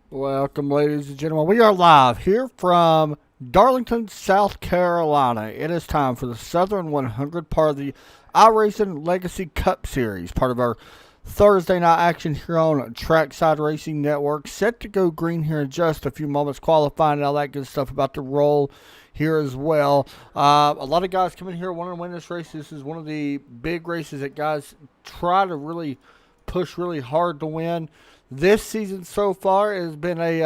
Welcome, ladies and gentlemen. We are live here from Darlington, South Carolina. It is time for the Southern 100, part of the Iracing Legacy Cup Series, part of our Thursday night action here on Trackside Racing Network. Set to go green here in just a few moments, qualifying and all that good stuff about to roll here as well. A lot of guys coming here wanting to win this race. This is one of the big races that guys try to really push really hard to win. This season so far has been a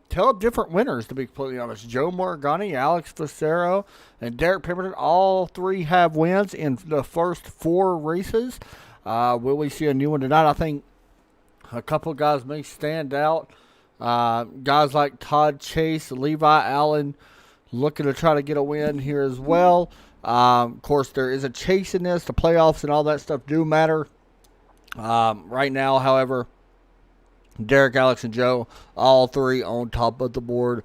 tale of different winners, to be completely honest. Joe Morgani, Alex Facero, and Derek Pemberton, all three have wins in the first four races. Will we see a new one tonight? I think a couple of guys may stand out. Guys like Todd Chase, Levi Allen, looking to try to get a win here as well. Of course, there is a chase in this. The playoffs and all that stuff do matter. Right now, however, Derek, Alex, and Joe, all three on top of the board.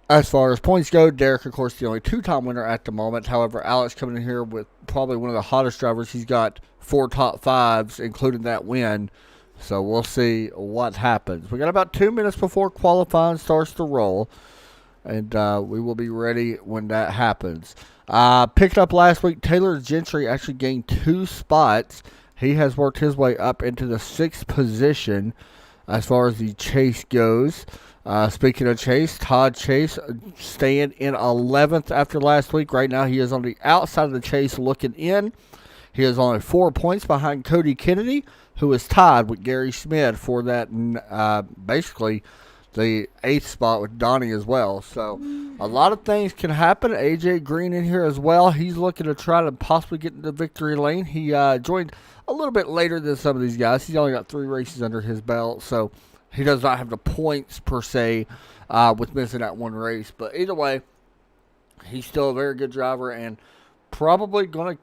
As far as points go, Derek, of course, the only two-time winner at the moment. However, Alex coming in here with probably one of the hottest drivers. He's got 4 top 5s, including that win. So we'll see what happens. We got about 2 minutes before qualifying starts to roll, and we will be ready when that happens. Picked up last week, Taylor Gentry actually gained 2 spots. He has worked his way up into the 6th position as far as the chase goes. Speaking of chase, Todd Chase staying in 11th after last week. Right now he is on the outside of the chase looking in. He is only 4 points behind Cody Kennedy, who is tied with Gary Smith for that basically the 8th spot with Donnie as well. So a lot of things can happen. AJ Green in here as well. He's looking to try to possibly get into the victory lane. He joined a little bit later than some of these guys. He's only got 3 races under his belt, so he does not have the points per se with missing that one race. But either way, he's still a very good driver and probably going to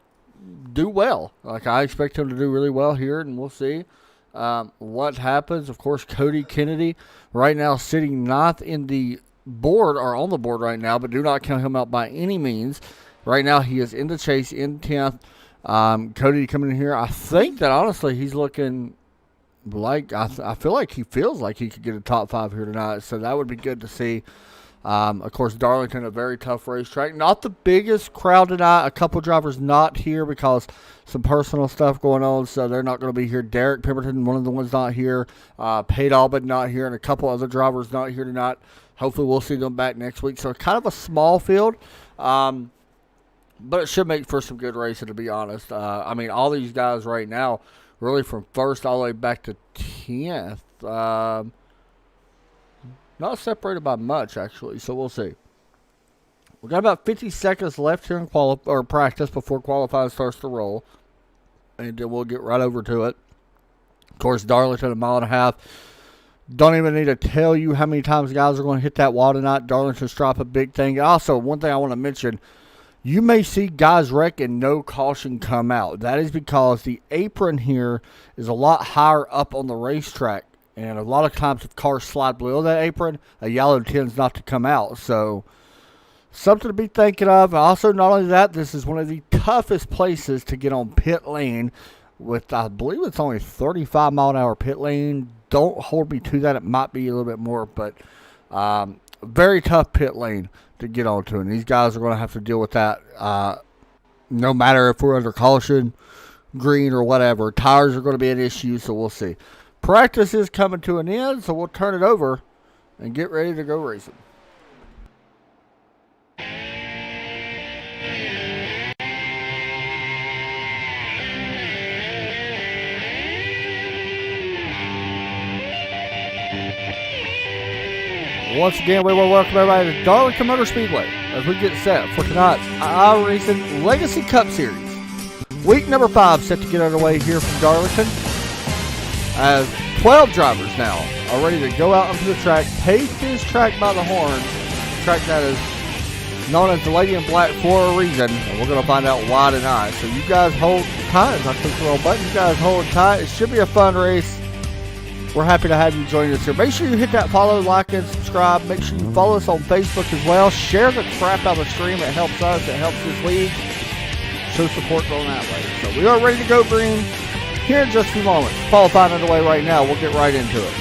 do well. Like, I expect him to do really well here, and we'll see what happens. Of course, Cody Kennedy right now sitting 9th in the board, or on the board right now, but do not count him out by any means. Right now he is in the chase in 10th. Cody coming in here, I think that honestly he's looking like, I feel like he feels like he could get a top 5 here tonight, so that would be good to see. Of course, Darlington, a very tough racetrack. Not the biggest crowd tonight. A couple drivers not here because some personal stuff going on, so they're not going to be here. Derek Pemberton, one of the ones not here. Pate Albin not here, and a couple other drivers not here tonight. Hopefully we'll see them back next week. So kind of a small field, but it should make for some good racing, to be honest. I mean, all these guys right now, really from 1st all the way back to 10th, not separated by much, actually, so we'll see. We got about 50 seconds left here in practice before qualifying starts to roll, and then we'll get right over to it. Of course, Darlington, 1.5 miles. Don't even need to tell you how many times guys are going to hit that wall tonight. Darlington's drop a big thing. Also, one thing I want to mention, you may see guys wreck and no caution come out. That is because the apron here is a lot higher up on the racetrack. And a lot of times if cars slide below that apron, a yellow tends not to come out. So, something to be thinking of. Also, not only that, this is one of the toughest places to get on pit lane with, I believe it's only 35-mile-an-hour pit lane. Don't hold me to that. It might be a little bit more, but very tough pit lane to get onto. And these guys are going to have to deal with that no matter if we're under caution, green, or whatever. Tires are going to be an issue, so we'll see. Practice is coming to an end, so we'll turn it over and get ready to go racing. Once again, we will welcome everybody to Darlington Motor Speedway as we get set for tonight's Iracing Legacy Cup Series. Week number 5 set to get underway here from Darlington, as 12 drivers now are ready to go out onto the track, take this track by the horn, the track that is known as the Lady in Black for a reason, and we're going to find out why tonight. So you guys hold tight. As I click the wrong button, you guys hold tight. It should be a fun race. We're happy to have you join us here. Make sure you hit that follow, like, and subscribe. Make sure you follow us on Facebook as well. Share the crap out of the stream. It helps us. It helps this league. Show support going that way. So we are ready to go green here in just a few moments. Qualifying underway right now. We'll get right into it.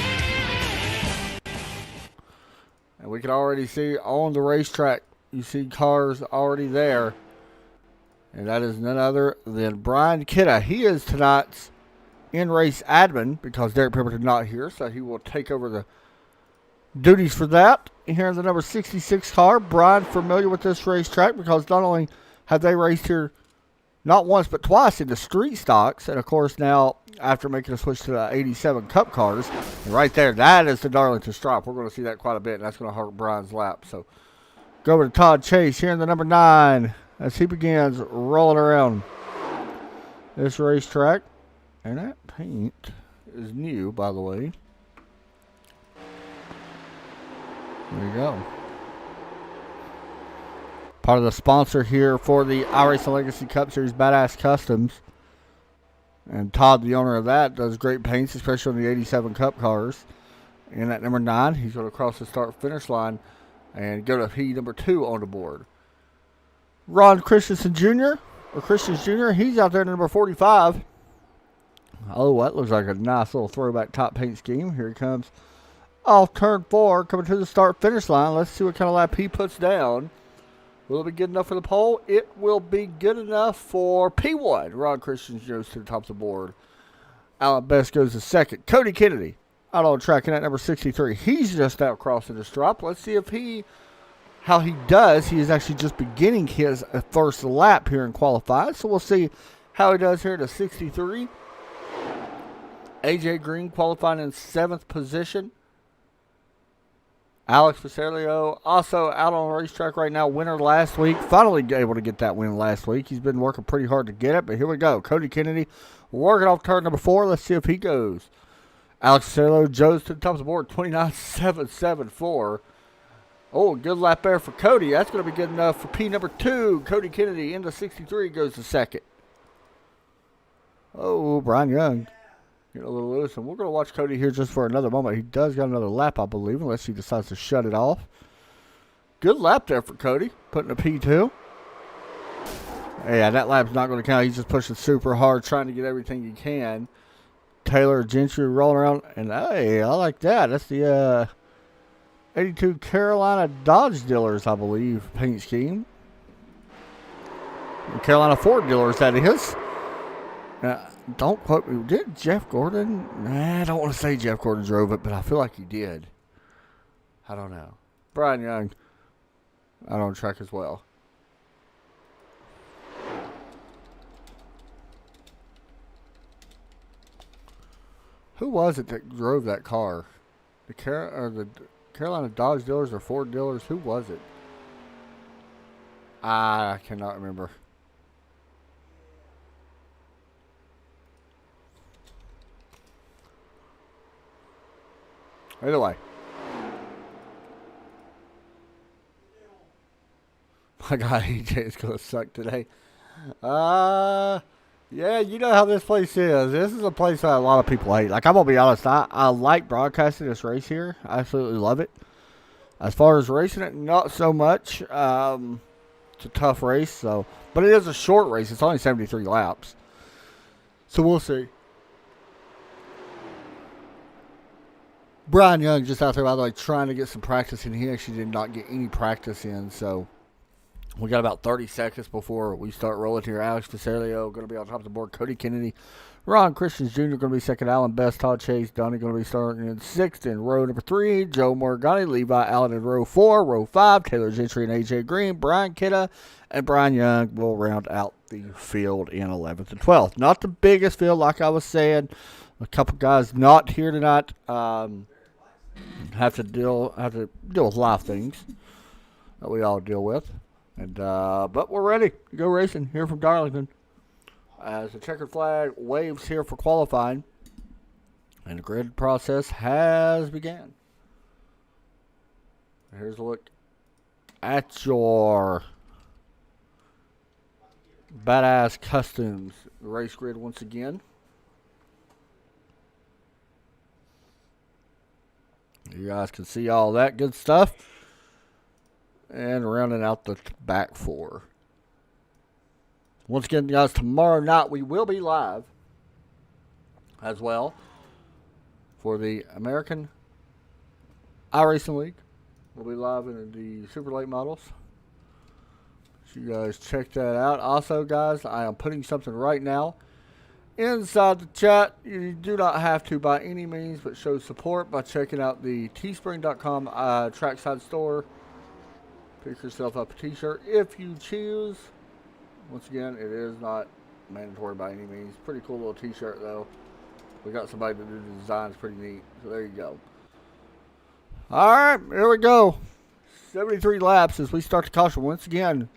we can already see on the racetrack, you see cars already there. And that is none other than Brian Kidda. He is tonight's in-race admin because Derek Pemberton not here, so he will take over the duties for that. Here in the number 66 car, Brian familiar with this racetrack because not only have they raced here not once but twice in the street stocks, and of course now after making a switch to the 87 Cup cars, and right there, that is the Darlington stripe. We're going to see that quite a bit, and that's going to hurt Brian's lap. So go over to Todd Chase here in the number 9 as he begins rolling around this racetrack. And that paint is new, by the way. There you go. Part of the sponsor here for the Iracing Legacy Cup Series, Badass Customs. And Todd, the owner of that, does great paints, especially on the 87 Cup cars. And at number 9, he's going to cross the start-finish line and go to P number 2 on the board. Ron Christensen Jr., or Christians Jr., he's out there at number 45. Oh, that looks like a nice little throwback top paint scheme. Here he comes off turn 4, coming to the start-finish line. Let's see what kind of lap he puts down. Will it be good enough for the pole? It will be good enough for P1. Ron Christians goes to the top of the board. Alan Best goes to second. Cody Kennedy out on track in at number 63. He's just out crossing the stripe. Let's see if how he does. He is actually just beginning his first lap here in qualified. So we'll see how he does here to 63. AJ Green qualifying in 7th position. Alex Pacerio also out on the racetrack right now. Winner last week. Finally able to get that win last week. He's been working pretty hard to get it, but here we go. Cody Kennedy working off turn number 4. Let's see if he goes. Alex Pacerio goes to the top of the board. 29.774. Oh, good lap there for Cody. That's going to be good enough for P number 2. Cody Kennedy into 63 goes to second. Oh, Brian Young getting a little loose. And we're going to watch Cody here just for another moment. He does got another lap, I believe, unless he decides to shut it off. Good lap there for Cody, putting a P2. Yeah, that lap's not going to count. He's just pushing super hard, trying to get everything he can. Taylor Gentry rolling around. And, hey, I like that. That's the 82 Carolina Dodge dealers, I believe, paint scheme. And Carolina Ford dealers, that is. Don't quote me. Did Jeff Gordon? I don't want to say Jeff Gordon drove it, but I feel like he did. I don't know. Brian Young out on track as well. Who was it that drove that car? The Carolina Dodge dealers or Ford dealers? Who was it? I cannot remember. Either way. My God, EJ is going to suck today. Yeah, you know how this place is. This is a place that a lot of people hate. Like, I'm going to be honest. I like broadcasting this race here. I absolutely love it. As far as racing it, not so much. It's a tough race. But it is a short race. It's only 73 laps. So we'll see. Brian Young just out there, by the way, trying to get some practice in. He actually did not get any practice in, so we got about 30 seconds before we start rolling here. Alex Pacerio going to be on top of the board. Cody Kennedy, Ron Christians Jr. going to be second. Alan Best, Todd Chase, Donnie going to be starting in 6th. In row number 3, Joe Morgani, Levi Allen in row 4. Row 5, Taylor Gentry and AJ Green, Brian Kidda, and Brian Young will round out the field in 11th and 12th. Not the biggest field, like I was saying. A couple guys not here tonight. Have to deal with a lot of things that we all deal with, and but we're ready to go racing here from Darlington as the checkered flag waves here for qualifying, and the grid process has begun. Here's a look at your Badass Customs race grid once again. You guys can see all that good stuff. And rounding out the back 4. Once again, guys, tomorrow night we will be live as well for the American Iracing League We'll be live in the super late models. So you guys check that out. Also, guys, I am putting something right now inside the chat. You do not have to by any means, but show support by checking out the teespring.com trackside store. Pick yourself up a t-shirt if you choose. Once again, it is not mandatory by any means. Pretty cool little t-shirt though. We got somebody to do the design. It's pretty neat. So there you go. Alright, here we go. 73 laps as we start the caution. Once again,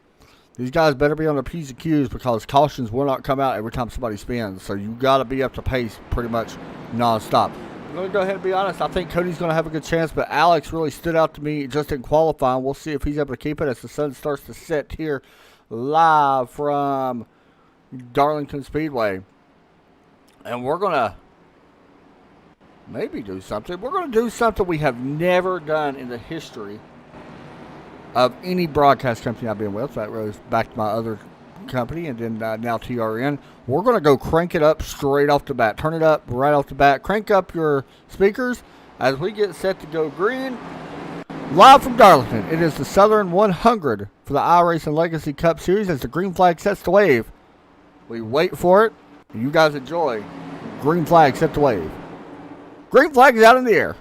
these guys better be on the P's and Q's because cautions will not come out every time somebody spins. So you got to be up to pace pretty much non-stop. I'm going to go ahead and be honest. I think Cody's going to have a good chance, but Alex really stood out to me just in qualifying. We'll see if he's able to keep it as the sun starts to set here live from Darlington Speedway. And we're going to maybe do something. We're going to do something we have never done in the history of any broadcast company I've been with. That goes back to my other company and then now TRN. We're going to go crank it up straight off the bat. Turn it up right off the bat. Crank up your speakers as we get set to go green. Live from Darlington, it is the Southern 100 for the Iracing Legacy Cup Series as the green flag sets the wave. We wait for it, and you guys enjoy. Green flag set the wave. Green flag is out in the air.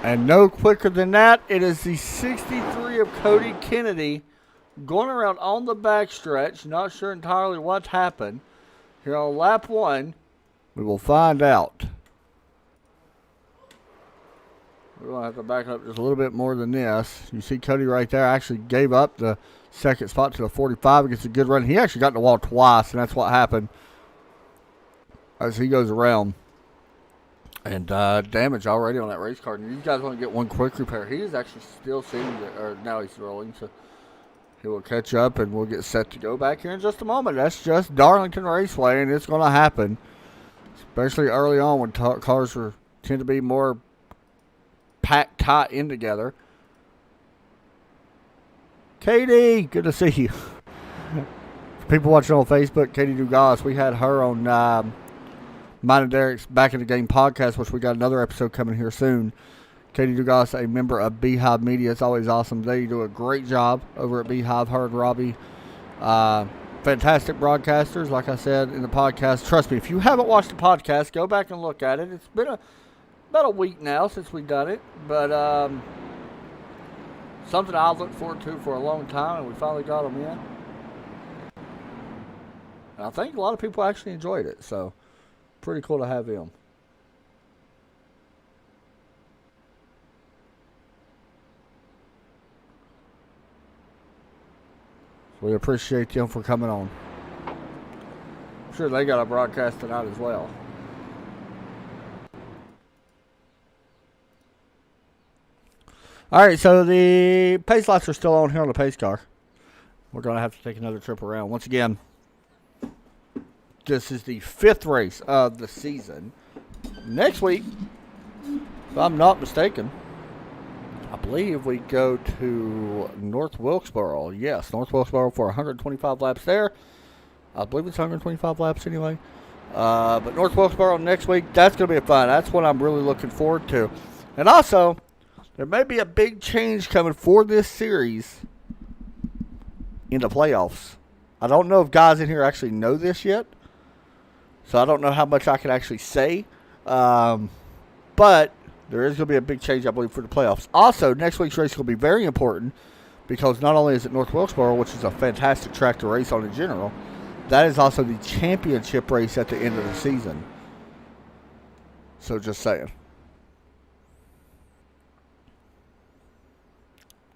And no quicker than that, it is the 63 of Cody Kennedy going around on the backstretch. Not sure entirely what's happened. Here on lap 1, we will find out. We're going to have to back up just a little bit more than this. You see Cody right there actually gave up the second spot to the 45. He gets a good run. He actually got in the wall twice, and that's what happened as he goes around. And damage already on that race car. And you guys want to get one quick repair. He is actually still sitting there, or now he's rolling, so he will catch up and we'll get set to go back here in just a moment. That's just Darlington Raceway, and it's going to happen, especially early on when cars tend to be more packed tight in together. Katie, good to see you. For people watching on Facebook, Katie Dugas, we had her on Mine and Derek's Back in the Game podcast, which we got another episode coming here soon. Katie Dugas, a member of Beehive Media. It's always awesome. They do a great job over at Beehive. Her and Robbie, fantastic broadcasters, like I said in the podcast. Trust me, if you haven't watched the podcast, go back and look at it. It's been about a week now since we've done it, but something I've looked forward to for a long time, and we finally got them in. And I think a lot of people actually enjoyed it, so pretty cool to have him. We appreciate them for coming on. I'm sure they got a broadcast tonight as well. Alright, so the pace lights are still on here on the pace car. We're going to have to take another trip around. Once again, this is the 5th race of the season. Next week, if I'm not mistaken, I believe we go to North Wilkesboro. Yes, North Wilkesboro for 125 laps there. I believe it's 125 laps anyway. But North Wilkesboro next week, that's going to be fun. That's what I'm really looking forward to. And also, there may be a big change coming for this series in the playoffs. I don't know if guys in here actually know this yet, so I don't know how much I can actually say. But there is going to be a big change, I believe, for the playoffs. Also, next week's race is going to be very important because not only is it North Wilkesboro, which is a fantastic track to race on in general, that is also the championship race at the end of the season. So just saying.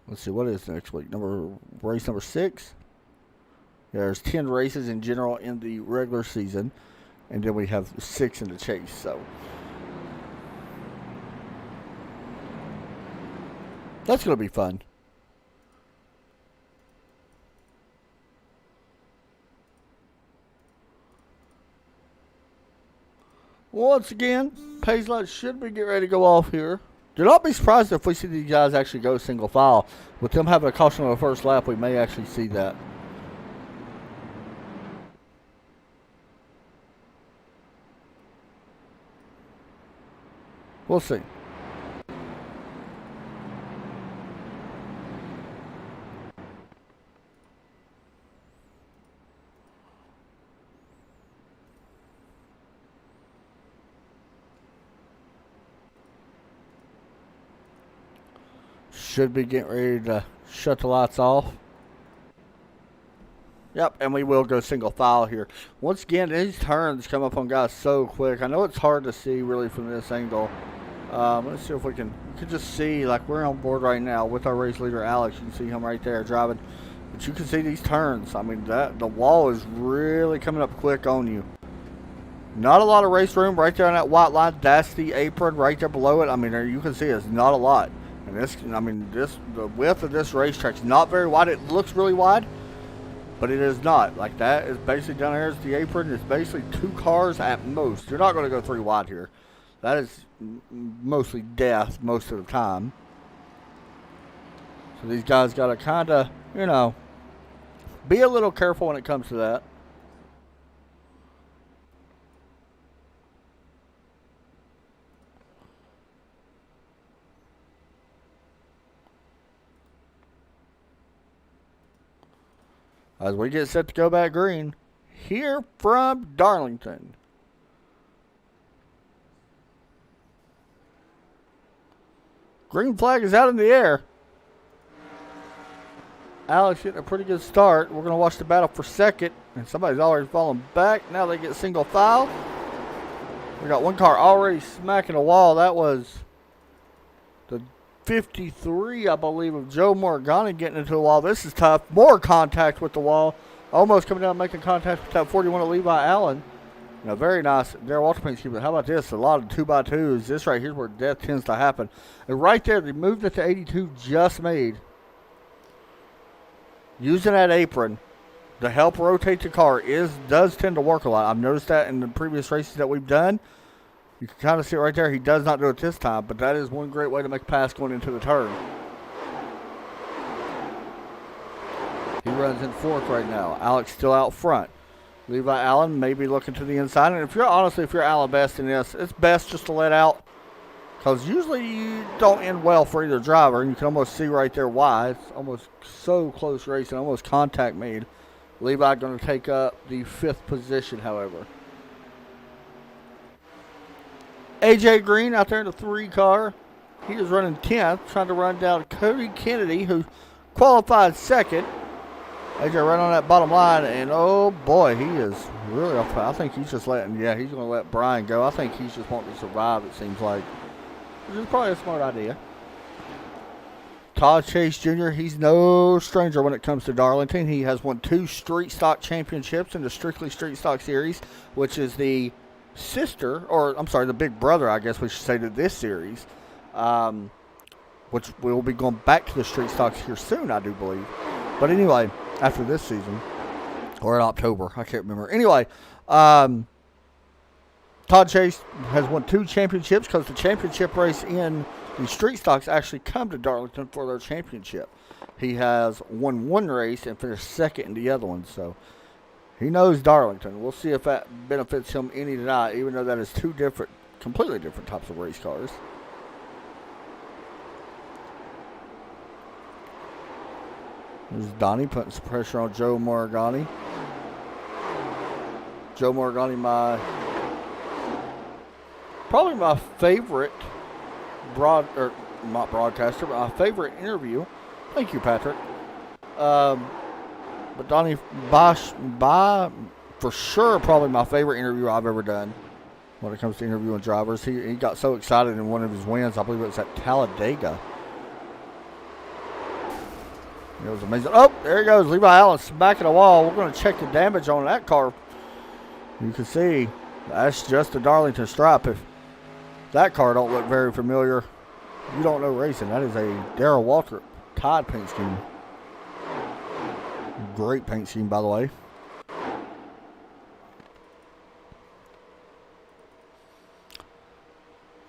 Let's see, what is next week? Race number 6. Yeah, there's 10 races in general in the regular season, and then we have 6 in the chase. So that's going to be fun. Once again, Page light should be getting ready to go off here. Do not be surprised if we see these guys actually go single file. With them having a caution on the first lap, we may actually see that. We'll see. Should be getting ready to shut the lights off. Yep, and we will go single file here. Once again, these turns come up on guys so quick. I know it's hard to see really from this angle. Let's see if we can just see, like we're on board right now with our race leader Alex. You can see him right there driving. But you can see these turns. I mean, the wall is really coming up quick on you. Not a lot of race room right there on that white line. That's the apron right there below it. I mean, you can see it's not a lot. And this, I mean, the width of this racetrack is not very wide. It looks really wide, but it is not. Like that is basically down here is the apron. It's basically 2 cars at most. You're not going to go 3 wide here. That is mostly death most of the time. So these guys got to kind of, you know, be a little careful when it comes to that. As we get set to go back green, here from Darlington. Green flag is out in the air. Alex getting a pretty good start. We're going to watch the battle for second. And somebody's already falling back. Now they get single file. We got one car already smacking the wall. That was the 53, I believe, of Joe Morgani getting into the wall. This is tough. More contact with the wall. Almost coming down making contact with that 41 of Levi Allen. Now, very nice. Darryl Walter paint scheme. But how about this? A lot of 2x2s. This right here is where death tends to happen. And right there, they moved it to 82 just made. Using that apron to help rotate the car does tend to work a lot. I've noticed that in the previous races that we've done. You can kind of see it right there. He does not do it this time, but that is one great way to make a pass going into the turn. He runs in 4th right now. Alex still out front. Levi Allen may be looking to the inside. And if you're Allen best in this, it's best just to let out. Because usually you don't end well for either driver. And you can almost see right there why. It's almost so close racing, almost contact made. Levi going to take up the 5th position, however. AJ Green out there in the 3 car. He is running 10th, trying to run down Cody Kennedy, who qualified 2nd. AJ right on that bottom line, and oh boy, he is really off. I think he's just he's going to let Brian go. I think he's just wanting to survive, it seems like. Which is probably a smart idea. Todd Chase Jr., he's no stranger when it comes to Darlington. He has won 2 street stock championships in the Strictly Street Stock Series, which is the the big brother, I guess we should say, to this series, which will be going back to the street stocks here soon, I do believe. But anyway, after this season, or in October, I can't remember. Anyway, Todd Chase has won 2 championships because the championship race in the street stocks actually come to Darlington for their championship. He has won 1 race and finished 2nd in the other one, so he knows Darlington. We'll see if that benefits him any tonight, even though that is 2 completely different types of race cars. There's Donnie putting some pressure on Joe Morgani. Joe Morgani, probably my favorite not broadcaster, but my favorite interview. Thank you, Patrick. But Donnie Bosch, for sure, probably my favorite interview I've ever done when it comes to interviewing drivers. He got so excited in one of his wins. I believe it was at Talladega. It was amazing. Oh, there he goes. Levi Allen smacking the wall. We're going to check the damage on that car. You can see that's just a Darlington stripe. If that car don't look very familiar, you don't know racing. That is a Darryl Walter Todd paint scheme. Great paint scheme, by the way.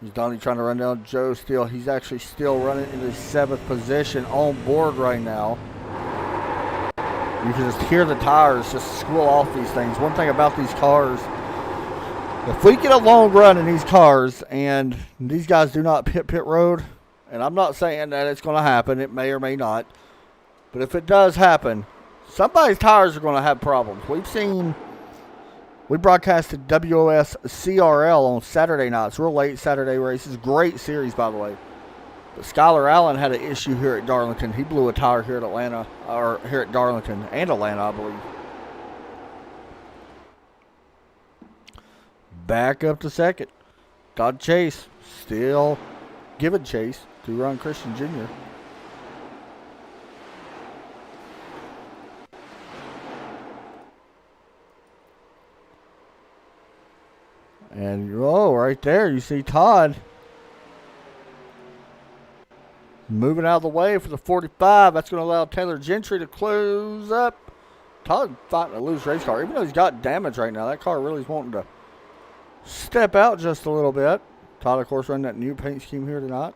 He's Donnie trying to run down Joe Steele. He's actually still running in the 7th position on board right now. You can just hear the tires just squeal off these things. One thing about these cars, if we get a long run in these cars and these guys do not pit road, and I'm not saying that it's going to happen, it may or may not, but if it does happen, somebody's tires are going to have problems. We broadcasted WOS CRL on Saturday nights, real late Saturday races. Great series, by the way. But Skylar Allen had an issue here at Darlington. He blew a tire here at Atlanta, or here at Darlington and Atlanta, I believe. Back up to second. Todd Chase still giving chase to Ron Christian Jr. And, right there, you see Todd moving out of the way for the 45. That's going to allow Taylor Gentry to close up. Todd fighting a loose race car. Even though he's got damage right now, that car really is wanting to step out just a little bit. Todd, of course, running that new paint scheme here tonight.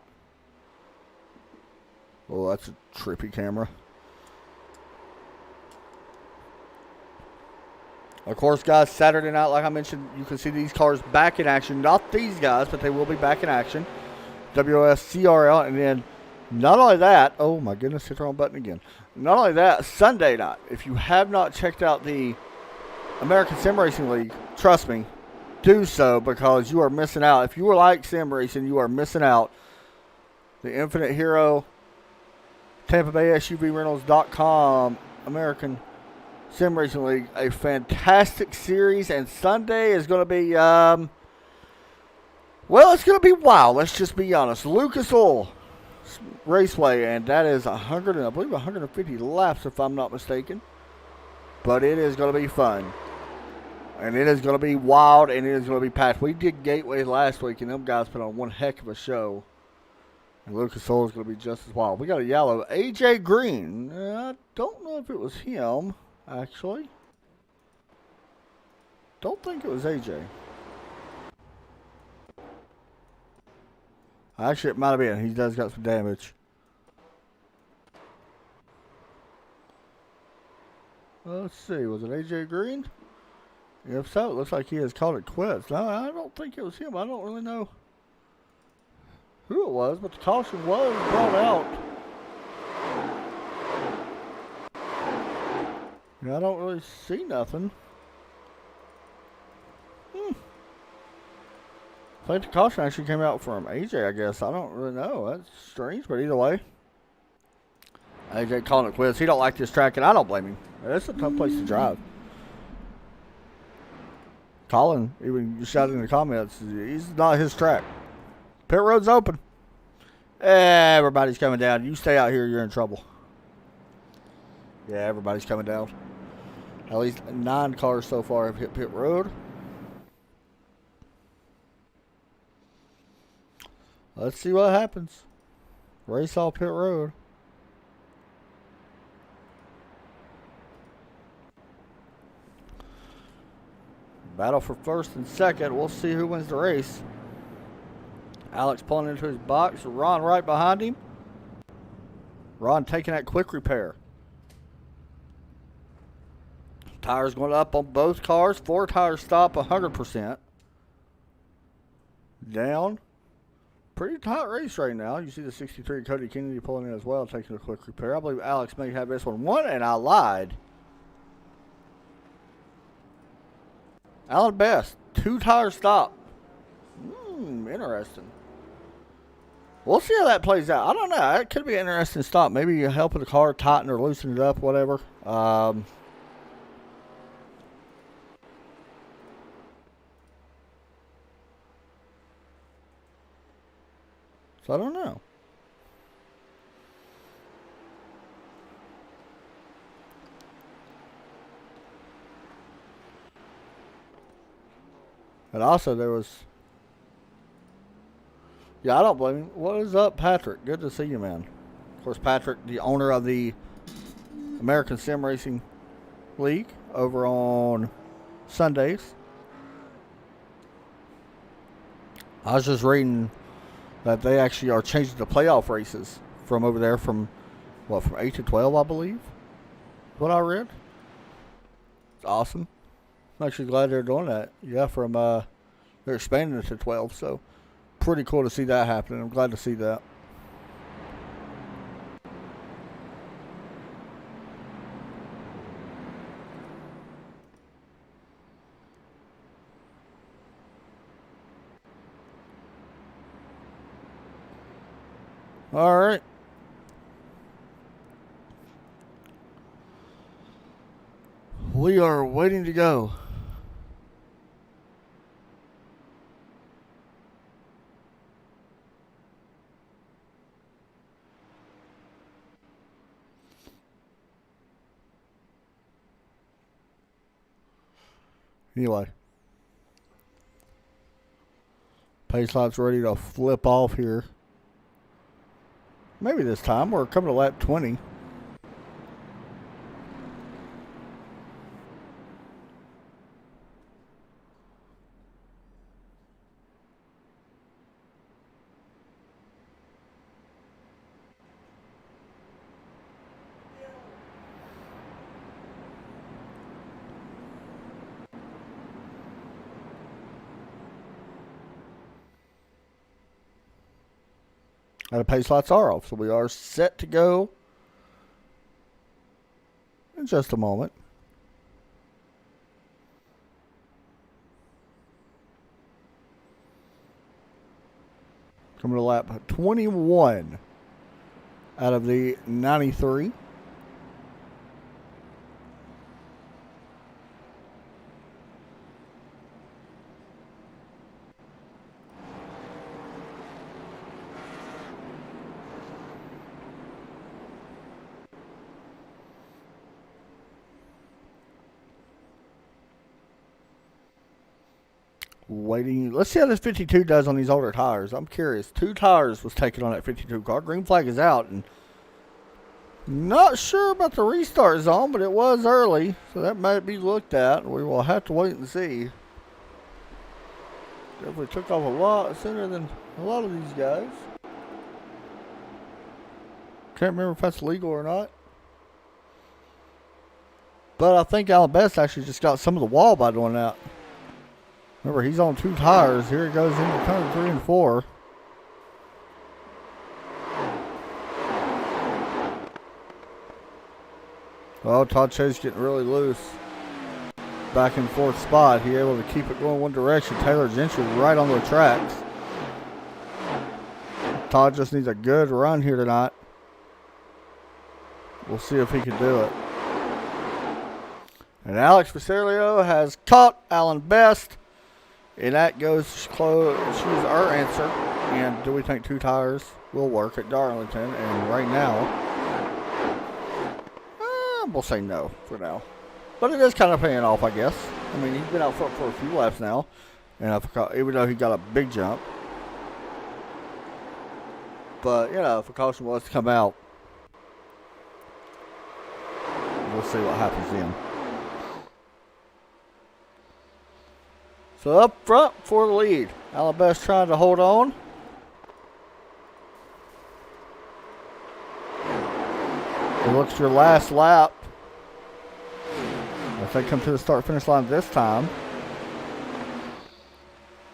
Oh, that's a trippy camera. Of course, guys, Saturday night, like I mentioned, you can see these cars back in action. Not these guys, but they will be back in action. WS CRL, and then not only that, oh my goodness, hit the wrong button again. Not only that, Sunday night, if you have not checked out the American Sim Racing League, trust me, do so because you are missing out. If you like sim racing, you are missing out. The Infinite Hero, Tampa Bay SUV Rentals.com, American Sim Racing League, a fantastic series, and Sunday is going to be, well, it's going to be wild. Let's just be honest. Lucas Oil Raceway, and that is 150 laps, if I'm not mistaken. But it is going to be fun, and it is going to be wild, and it is going to be packed. We did Gateway last week, and them guys put on one heck of a show. And Lucas Oil is going to be just as wild. We got a yellow AJ Green. I don't know if it was him. Actually, don't think it was AJ. Actually, it might have been. He does got some damage. Let's see. Was it AJ Green? If so, it looks like he has called it quits. No, I don't think it was him. I don't really know who it was, but the caution was brought out. I don't really see nothing. I think the caution actually came out from AJ, I guess. I don't really know. That's strange, but either way. AJ calling it quits. He don't like this track, and I don't blame him. It's a tough place to drive. Colin even shouted in the comments, he's not his track. Pit road's open. Everybody's coming down. You stay out here, you're in trouble. Yeah, everybody's coming down. At least 9 cars so far have hit pit road. Let's see what happens. Race off pit road. Battle for first and second. We'll see who wins the race. Alex pulling into his box. Ron right behind him. Ron taking that quick repair. Tires going up on both cars. 4 tires stop 100%. Down. Pretty tight race right now. You see the 63 Cody Kennedy pulling in as well, taking a quick repair. I believe Alex may have this one won, and I lied. Alan Best, 2 tires stop. Interesting. We'll see how that plays out. I don't know. It could be an interesting stop. Maybe you helping the car tighten or loosen it up, whatever. So I don't know. And also there was... Yeah, I don't blame him. What is up, Patrick? Good to see you, man. Of course, Patrick, the owner of the American Sim Racing League over on Sundays. I was just reading that they actually are changing the playoff races from over there from 8 to 12, I believe. What I read. It's awesome. I'm actually glad they're doing that. Yeah, they're expanding it to 12, so pretty cool to see that happening. I'm glad to see that. All right. We are waiting to go. Anyway. Pace lap's ready to flip off here. Maybe this time. We're coming to lap 20. And the pace lights are off, so we are set to go in just a moment. Coming to lap 21 out of the 93. Waiting. Let's see how this 52 does on these older tires. I'm curious. 2 tires was taken on that 52 car. Green flag is out. And not sure about the restart zone, but it was early. So that might be looked at. We will have to wait and see. Definitely took off a lot sooner than a lot of these guys. Can't remember if that's legal or not. But I think Alan Best actually just got some of the wall by doing that. Remember, he's on 2 tires. Here it goes into turn 3 and 4. Oh, Todd Chase getting really loose. Back in 4th spot. He able to keep it going one direction. Taylor Gentry right on the tracks. Todd just needs a good run here tonight. We'll see if he can do it. And Alex Vasilio has caught Alan Best. And that goes close. She's our answer. And do we think 2 tires will work at Darlington? And right now, we'll say no for now. But it is kind of paying off, I guess. I mean, he's been out front for a few laps now. And even though he got a big jump. But, you know, if a caution was to come out, we'll see what happens then. So up front for the lead. Alan Best trying to hold on. It looks your last lap. If they come to the start-finish line this time.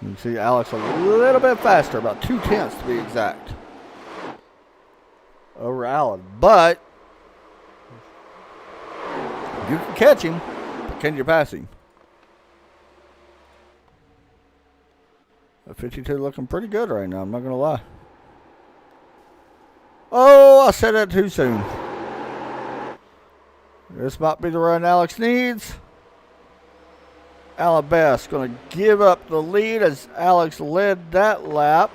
You can see Alex a little bit faster, about 0.2 to be exact, over Alan. But you can catch him, but can you pass him? The 52 looking pretty good right now, I'm not going to lie. Oh, I said that too soon. This might be the run Alex needs. Alan Best going to give up the lead as Alex led that lap.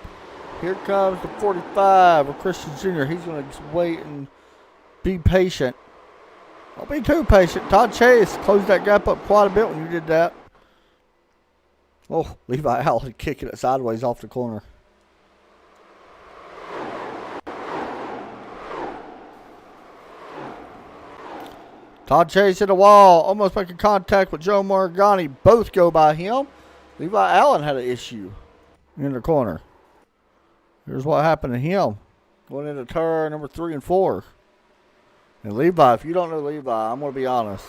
Here comes the 45 of Christian Jr. He's going to just wait and be patient. Don't be too patient. Todd Chase closed that gap up quite a bit when you did that. Oh, Levi Allen kicking it sideways off the corner. Todd Chase hit the wall, almost making contact with Joe Morgani. Both go by him. Levi Allen had an issue. in the corner. Here's what happened to him. Going into turn number 3 and 4. And Levi, if you don't know Levi, I'm going to be honest.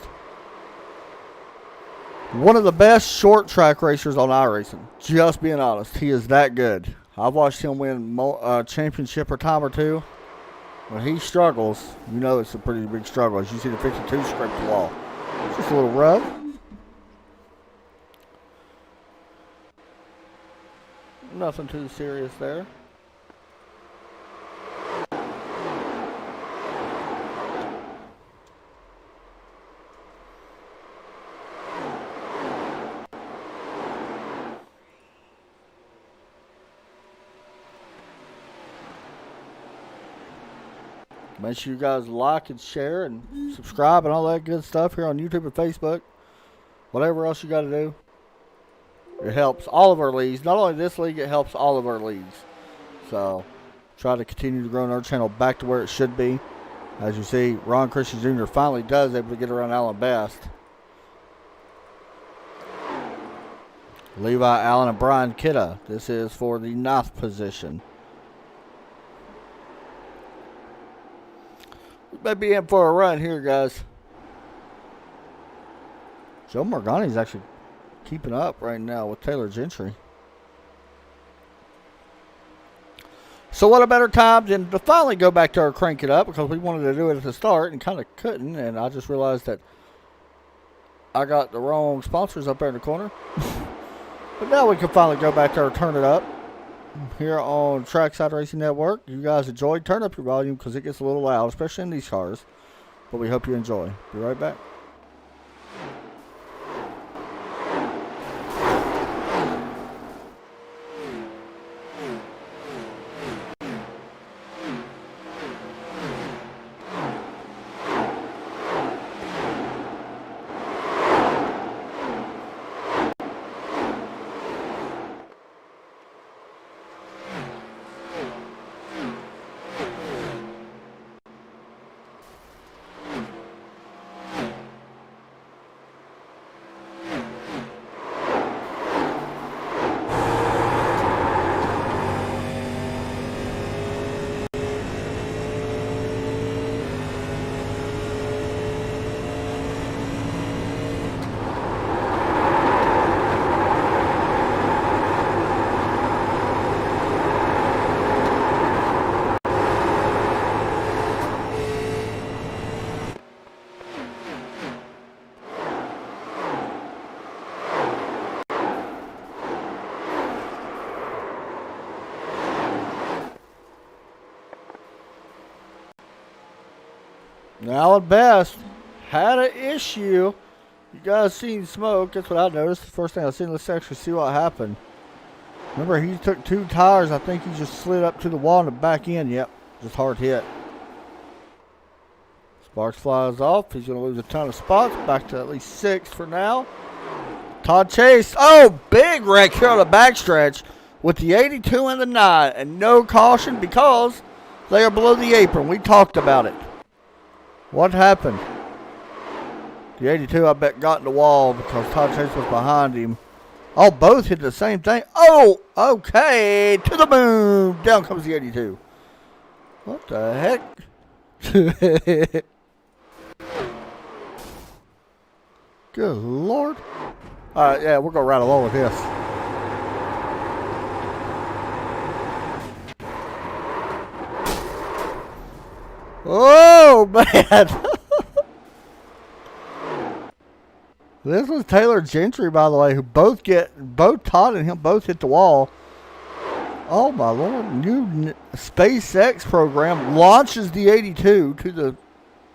One of the best short track racers on iRacing. Just being honest. He is that good. I've watched him win a championship or time or two. When he struggles, you know it's a pretty big struggle. As you see the 52 scrape the wall. Just a little rub. Nothing too serious there. Make sure you guys like and share and subscribe and all that good stuff here on YouTube and Facebook. Whatever else you got to do. It helps all of our leagues. Not only this league, it helps all of our leagues. So, try to continue to grow our channel back to where it should be. As you see, Ron Christian Jr. finally able to get around Allen Best. Levi Allen and Brian Kidda. This is for the 9th position. We may be in for a run here, guys. Joe Morgani's actually keeping up right now with Taylor Gentry. So what a better time than to finally go back to our crank it up, because we wanted to do it at the start and kind of couldn't, and I just realized that I got the wrong sponsors up there in the corner. But now we can finally go back to our turn it up here on Trackside Racing Network. You guys enjoy. Turn up your volume because it gets a little loud, especially in these cars. But we hope you enjoy. Be right back. Now at best, had an issue. You guys seen smoke. That's what I noticed. The first thing I seen. Let's actually see what happened. Remember, he took 2 tires. I think he just slid up to the wall in the back end. Yep, just hard hit. Sparks flies off. He's going to lose a ton of spots. Back to at least 6 for now. Todd Chase. Oh, big wreck here on the backstretch with the 82 and the 9. And no caution because they are below the apron. We talked about it. What happened? The 82, I bet, got in the wall because Todd Chase was behind him. Oh, both hit the same thing. Oh, okay. To the moon. Down comes the 82. What the heck? Good Lord. All right, yeah, we're going to ride along with this. Oh, man. This was Taylor Gentry, by the way, who both Todd and him both hit the wall. Oh, my Lord. New SpaceX program launches the 82 to the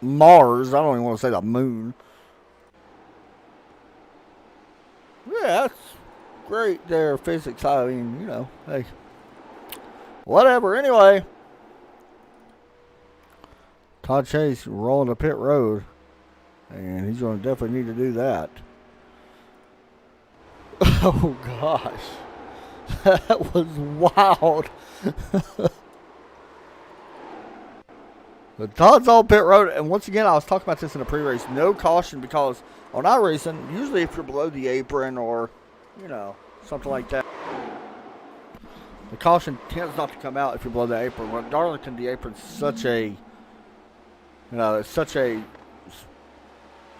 Mars. I don't even want to say the moon. Yeah, that's great there, physics. I mean, you know, hey. Whatever. Anyway. Todd Chase rolling the pit road. And he's going to definitely need to do that. Oh, gosh. That was wild. But Todd's on pit road. And once again, I was talking about this in a pre-race. No caution because on iRacing, usually if you're below the apron or, you know, something like that. caution tends not to come out if you blow the apron. Well, Darlington, the apron's such a, it's such a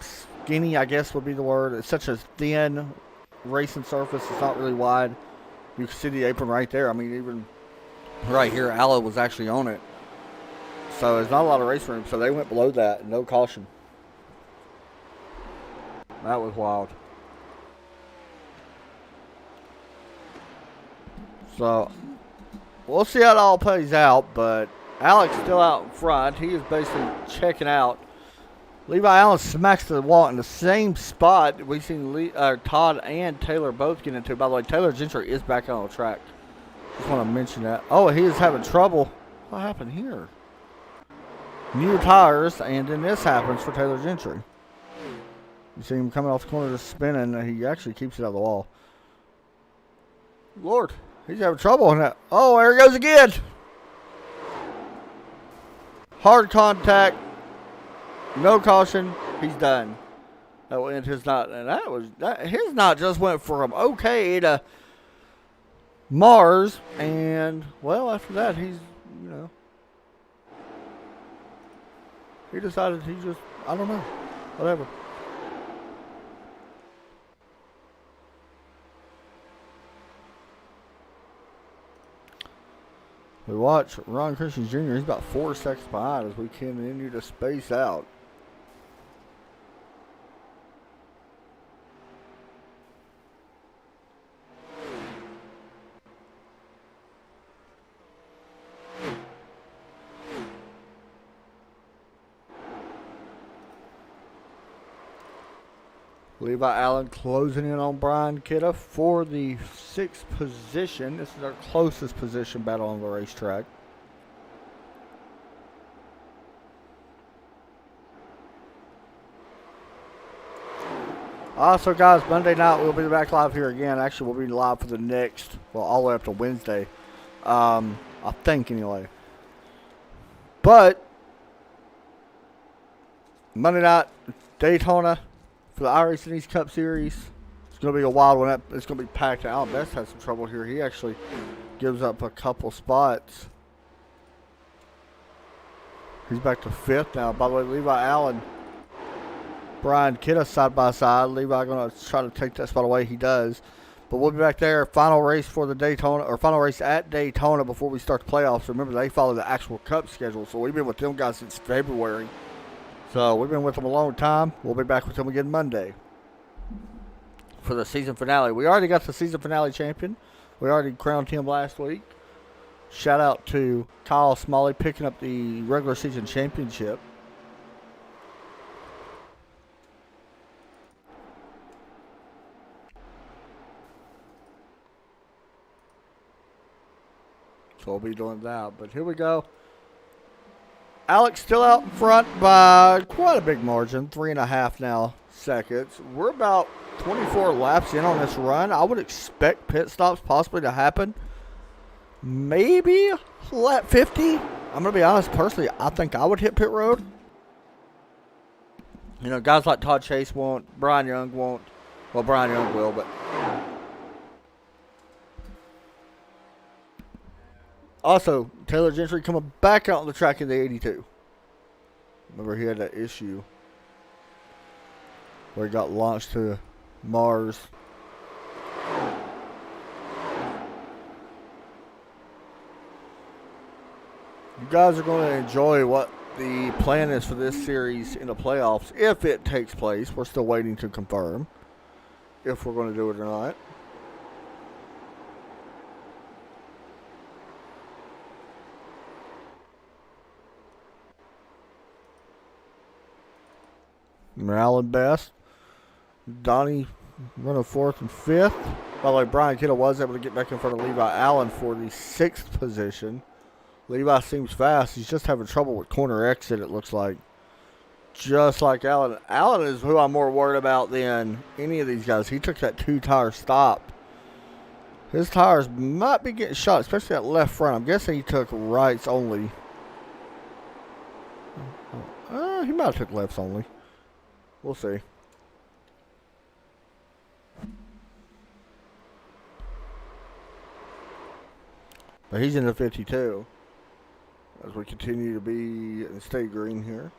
skinny, I guess would be the word. It's such a thin racing surface. It's not really wide. You can see the apron right there. I mean, even right here, Alla was actually on it. So there's not a lot of race room. So they went below that. No caution. That was wild. So we'll see how it all plays out. But Alex still out in front. He is basically checking out. Levi Allen smacks the wall in the same spot we've seen Todd and Taylor both get into. By the way, Taylor Gentry is back on the track. Just want to mention that. Oh, he is having trouble. What happened here? New tires, and then this happens for Taylor Gentry. You see him coming off the corner just spinning, and he actually keeps it out of the wall. Lord, he's having trouble in that. Oh, there he goes again. Hard contact. No caution. He's done. That will end his knot. And his knot just went from okay to Mars. And, well, after that, he's, he decided he just, I don't know, whatever. We watch Ron Christian Jr. He's about 4 seconds behind as we continue to space out. Levi Allen closing in on Brian Kidda for the 6th position. This is our closest position battle on the racetrack. Also, guys, Monday night we'll be back live here again. Actually, we'll be live for the next, well, all the way up to Wednesday. I think, anyway. But, Monday night, Daytona. For the Iracing East Cup Series, it's going to be a wild one. It's going to be packed out. Best had some trouble here. He actually gives up a couple spots. He's back to 5th now. By the way, Levi Allen, Brian Kidda side by side. Levi going to try to take that spot away. He does. But we'll be back there. Final race for the Daytona, or final race at Daytona before we start the playoffs. Remember, they follow the actual Cup schedule. So we've been with them guys since February. So we've been with them a long time. We'll be back with them again Monday for the season finale. We already got the season finale champion. We already crowned him last week. Shout out to Kyle Smalley picking up the regular season championship. So we'll be doing that. But here we go. Alex still out in front by quite a big margin, 3.5 now seconds. We're about 24 laps in on this run. I would expect pit stops possibly to happen. Maybe lap 50. I'm going to be honest, personally, I think I would hit pit road. Guys like Todd Chase won't, Brian Young won't. Well, Brian Young will, but... Also, Taylor Gentry coming back out on the track in the 82. Remember, he had that issue where he got launched to Mars. You guys are going to enjoy what the plan is for this series in the playoffs, if it takes place. We're still waiting to confirm if we're going to do it or not. Allen best. Donnie running 4th and 5th. By the way, Brian Kittle was able to get back in front of Levi Allen for the 6th position. Levi seems fast. He's just having trouble with corner exit, it looks like. Just like Allen. Allen is who I'm more worried about than any of these guys. He took that 2-tire stop. His tires might be getting shot, especially that left front. I'm guessing he took rights only. He might have took lefts only. We'll see. He's in the 52 as we continue to be and stay green here.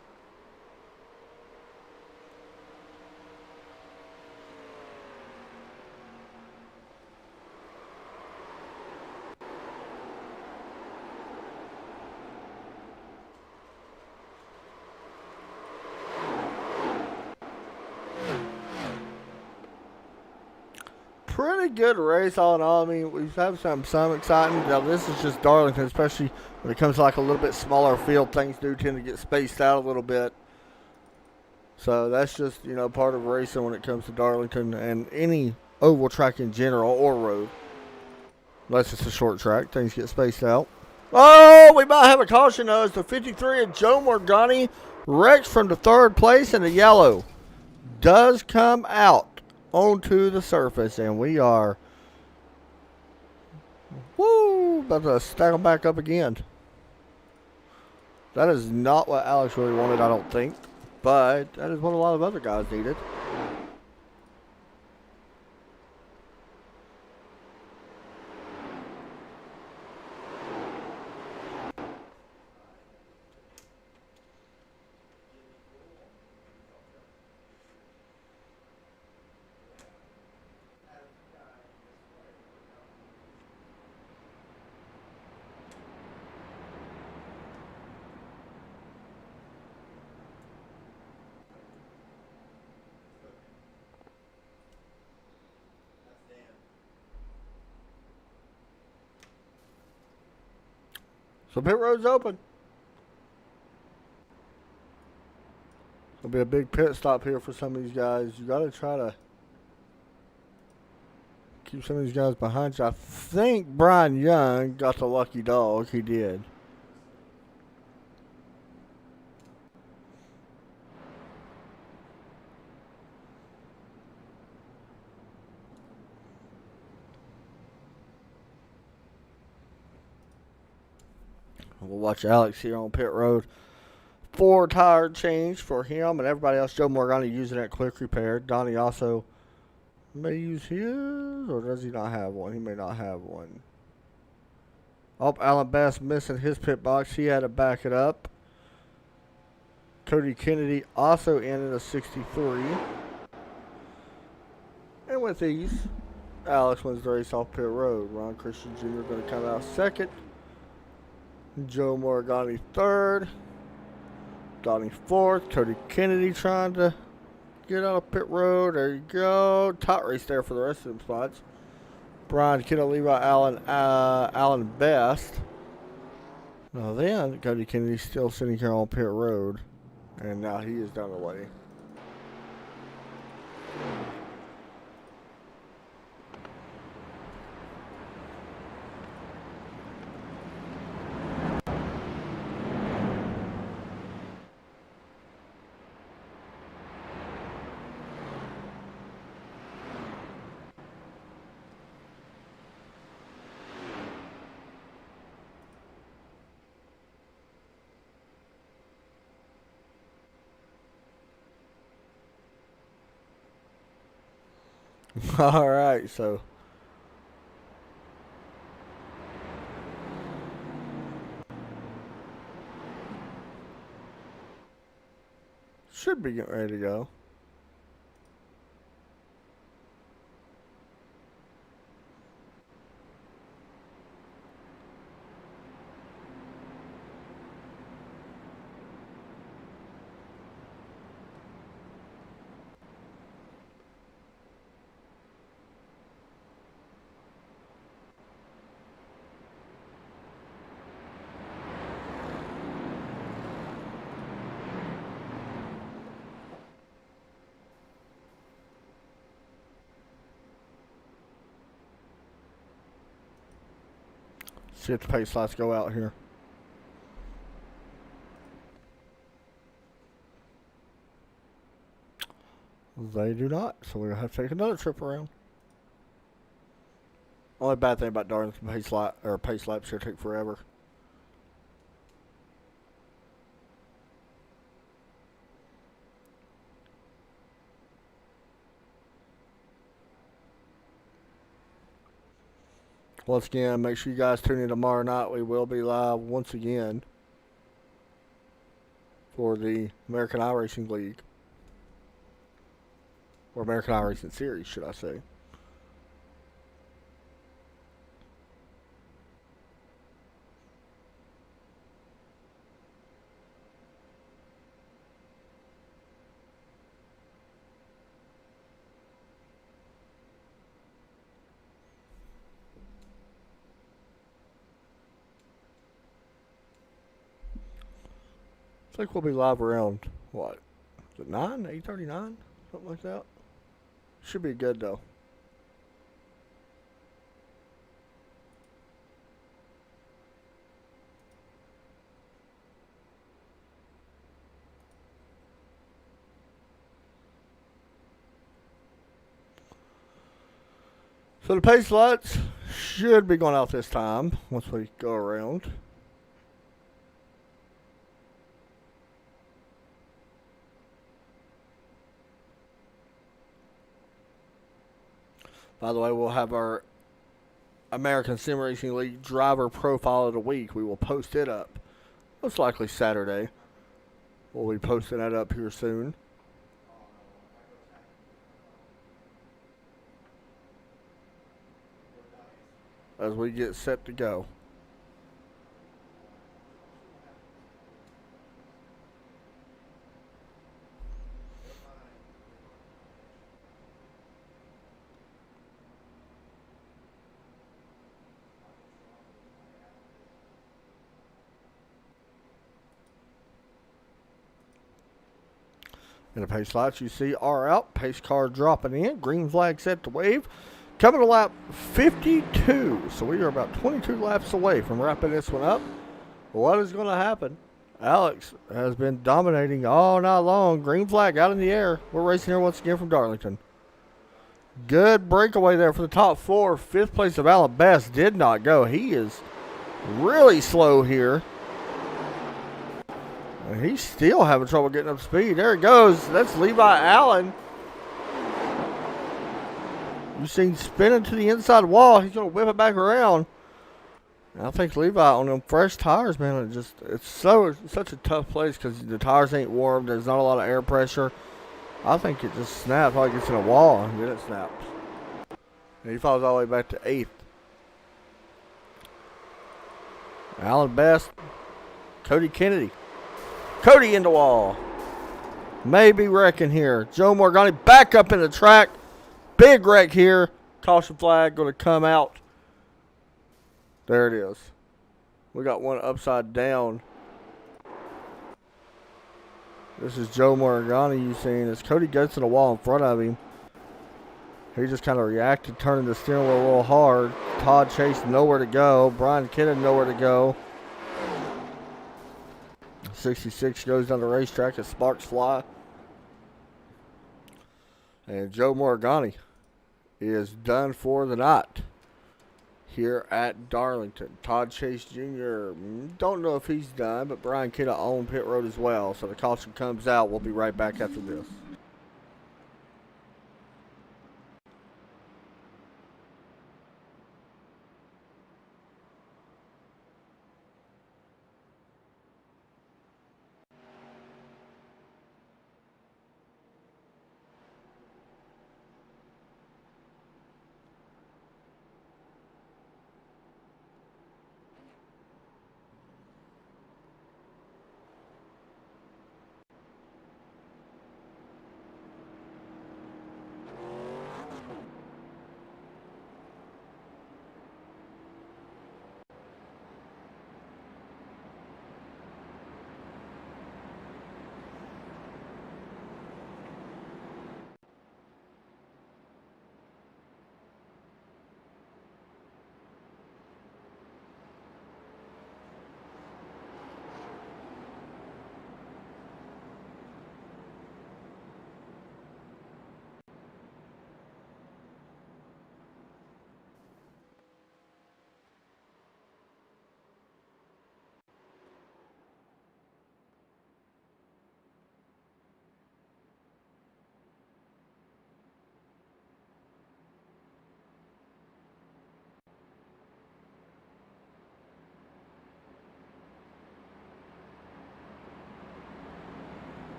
Pretty good race all in all. I mean, we've had some exciting. Now, this is just Darlington, especially when it comes to like a little bit smaller field. Things do tend to get spaced out a little bit. So that's just, part of racing when it comes to Darlington and any oval track in general or road. Unless it's a short track, things get spaced out. Oh, we might have a caution though. It's the 53 of Joe Morgani. Rex from the third place, and the yellow does come out onto the surface, and we are about to stack them back up again. That is not what Alex really wanted, I don't think, but that is what a lot of other guys needed. So pit road's open. There'll be a big pit stop here for some of these guys. You got to try to keep some of these guys behind you. I think Brian Young got the lucky dog. He did. We'll watch Alex here on pit road. 4 tire change for him and everybody else. Joe Morgani using that quick repair. Donnie also may use his, or does he not have one? He may not have one. Oh, Alan Bass missing his pit box. He had to back it up. Cody Kennedy also in a 63. And with these, Alex wins the race off pit road. Ron Christian Jr. going to come out second. Joe Morgani third. Donnie fourth. Cody Kennedy trying to get out of pit road. There you go. Top race there for the rest of them spots. Brian Kittle, Levi Allen Best. Now then, Cody Kennedy still sitting here on pit road. And now he is down the way. All right, so should be getting ready to go. See if the pace lights go out here. They do not, so we're going to have to take another trip around. Only bad thing about Darlington pace laps here take forever. Once again, make sure you guys tune in tomorrow night. We will be live once again for the American iRacing League. Or American iRacing Series, should I say. I think we'll be live around, what? Is it 9? 8:39? Something like that. Should be good, though. So the pace lights should be going out this time once we go around. By the way, we'll have our American Sim Racing League driver profile of the week. We will post it up. Most likely Saturday. We'll be posting that up here soon. As we get set to go. And the pace lights you see are out. Pace car dropping in. Green flag set to wave. Coming to lap 52. So we are about 22 laps away from wrapping this one up. What is going to happen? Alex has been dominating all night long. Green flag out in the air. We're racing here once again from Darlington. Good breakaway there for the top four. Fifth place of Alan Best did not go. He is really slow here. And he's still having trouble getting up speed. There it goes. That's Levi Allen. You seen spinning to the inside wall. He's going to whip it back around. And I think Levi on them fresh tires, man, it's such a tough place because the tires ain't warm. There's not a lot of air pressure. I think it just snaps. Probably gets in a wall and then it snaps. And he falls all the way back to 8th. Alan Best. Cody Kennedy. Cody in the wall. Maybe wrecking here. Joe Morgani back up in the track. Big wreck here. Caution flag going to come out. There it is. We got one upside down. This is Joe Morgani you seen as Cody gets to the wall in front of him. He just kind of reacted, turning the steering wheel a little hard. Todd Chase nowhere to go. Brian Kinnan nowhere to go. 66 goes down the racetrack as sparks fly. And Joe Morgani is done for the night here at Darlington. Todd Chase Jr., don't know if he's done, but Brian Kinnan on pit road as well. So the caution comes out. We'll be right back after this.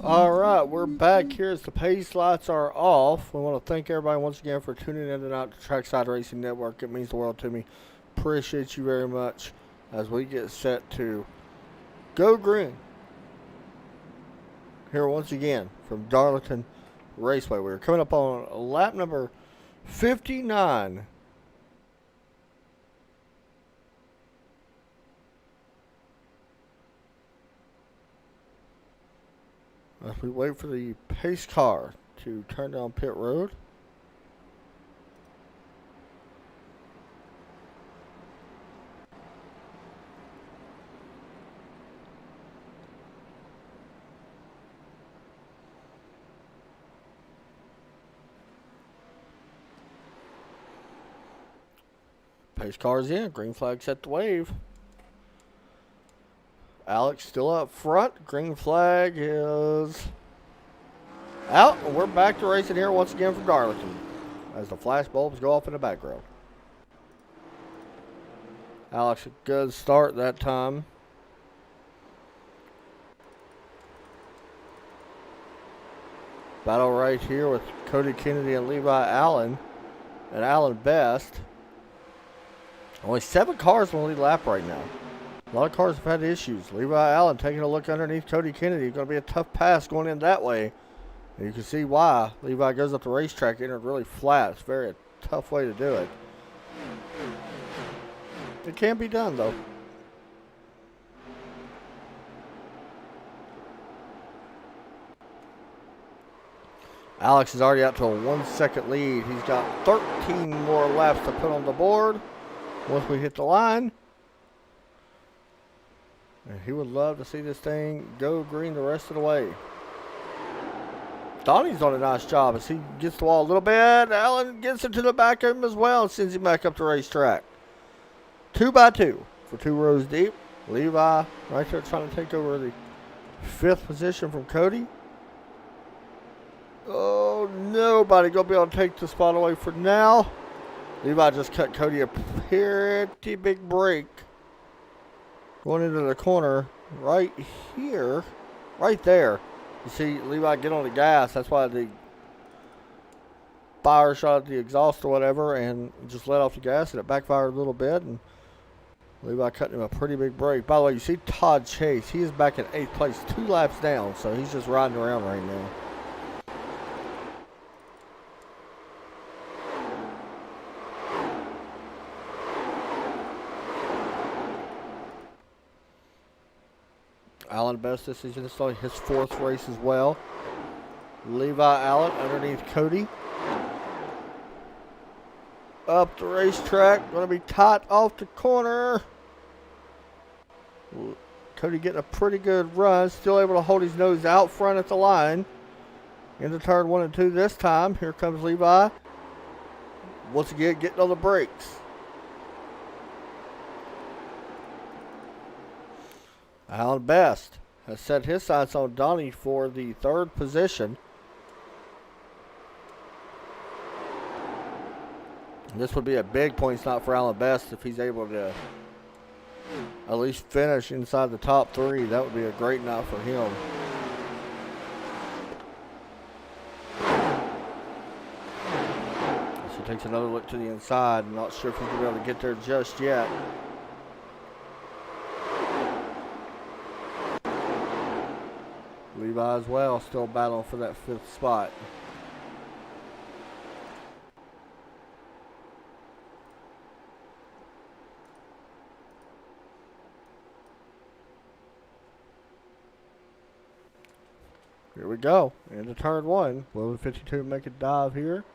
Alright, we're back here as the pace lights are off. We want to thank everybody once again for tuning in tonight to Trackside Racing Network. It means the world to me. Appreciate you very much as we get set to go green. Here once again from Darlington Raceway. We're coming up on lap number 59. As we wait for the pace car to turn down pit road. Pace car's in. Green flag set to wave. Alex still up front. Green flag is out. And we're back to racing here once again from Darlington as the flash bulbs go off in the background. Alex, a good start that time. Battle right here with Cody Kennedy and Levi Allen. And Allen Best. Only 7 cars on the lead lap right now. A lot of cars have had issues. Levi Allen taking a look underneath Cody Kennedy. Going to be a tough pass going in that way. And you can see why. Levi goes up the racetrack, entered really flat. It's very a tough way to do it. It can be done, though. Alex is already out to a 1-second lead. He's got 13 more laps to put on the board once we hit the line. And he would love to see this thing go green the rest of the way. Donnie's done a nice job as he gets the wall a little bit. Allen gets it to the back of him as well and sends him back up the racetrack. 2 by 2 for 2 rows deep. Levi right there trying to take over the 5th position from Cody. Oh, nobody going to be able to take the spot away for now. Levi just cut Cody a pretty big break. Going into the corner right here, right there. You see Levi get on the gas. That's why the fire shot at the exhaust or whatever and just let off the gas and it backfired a little bit. And Levi cutting him a pretty big break. By the way, you see Todd Chase. He is back in 8th place, 2 laps down. So he's just riding around right now. Allen Best, this is his 4th race as well. Levi Allen underneath Cody. Up the racetrack. Going to be tight off the corner. Cody getting a pretty good run. Still able to hold his nose out front at the line. Into turn 1 and 2 this time. Here comes Levi. Once again, getting on the brakes. Allen Best has set his sights on Donnie for the 3rd position. This would be a big point stop for Allen Best if he's able to at least finish inside the top 3. That would be a great night for him. So he takes another look to the inside. I'm not sure if he's going to be able to get there just yet. Levi as well, still battling for that 5th spot. Here we go, into turn 1. Will the 52 make a dive here?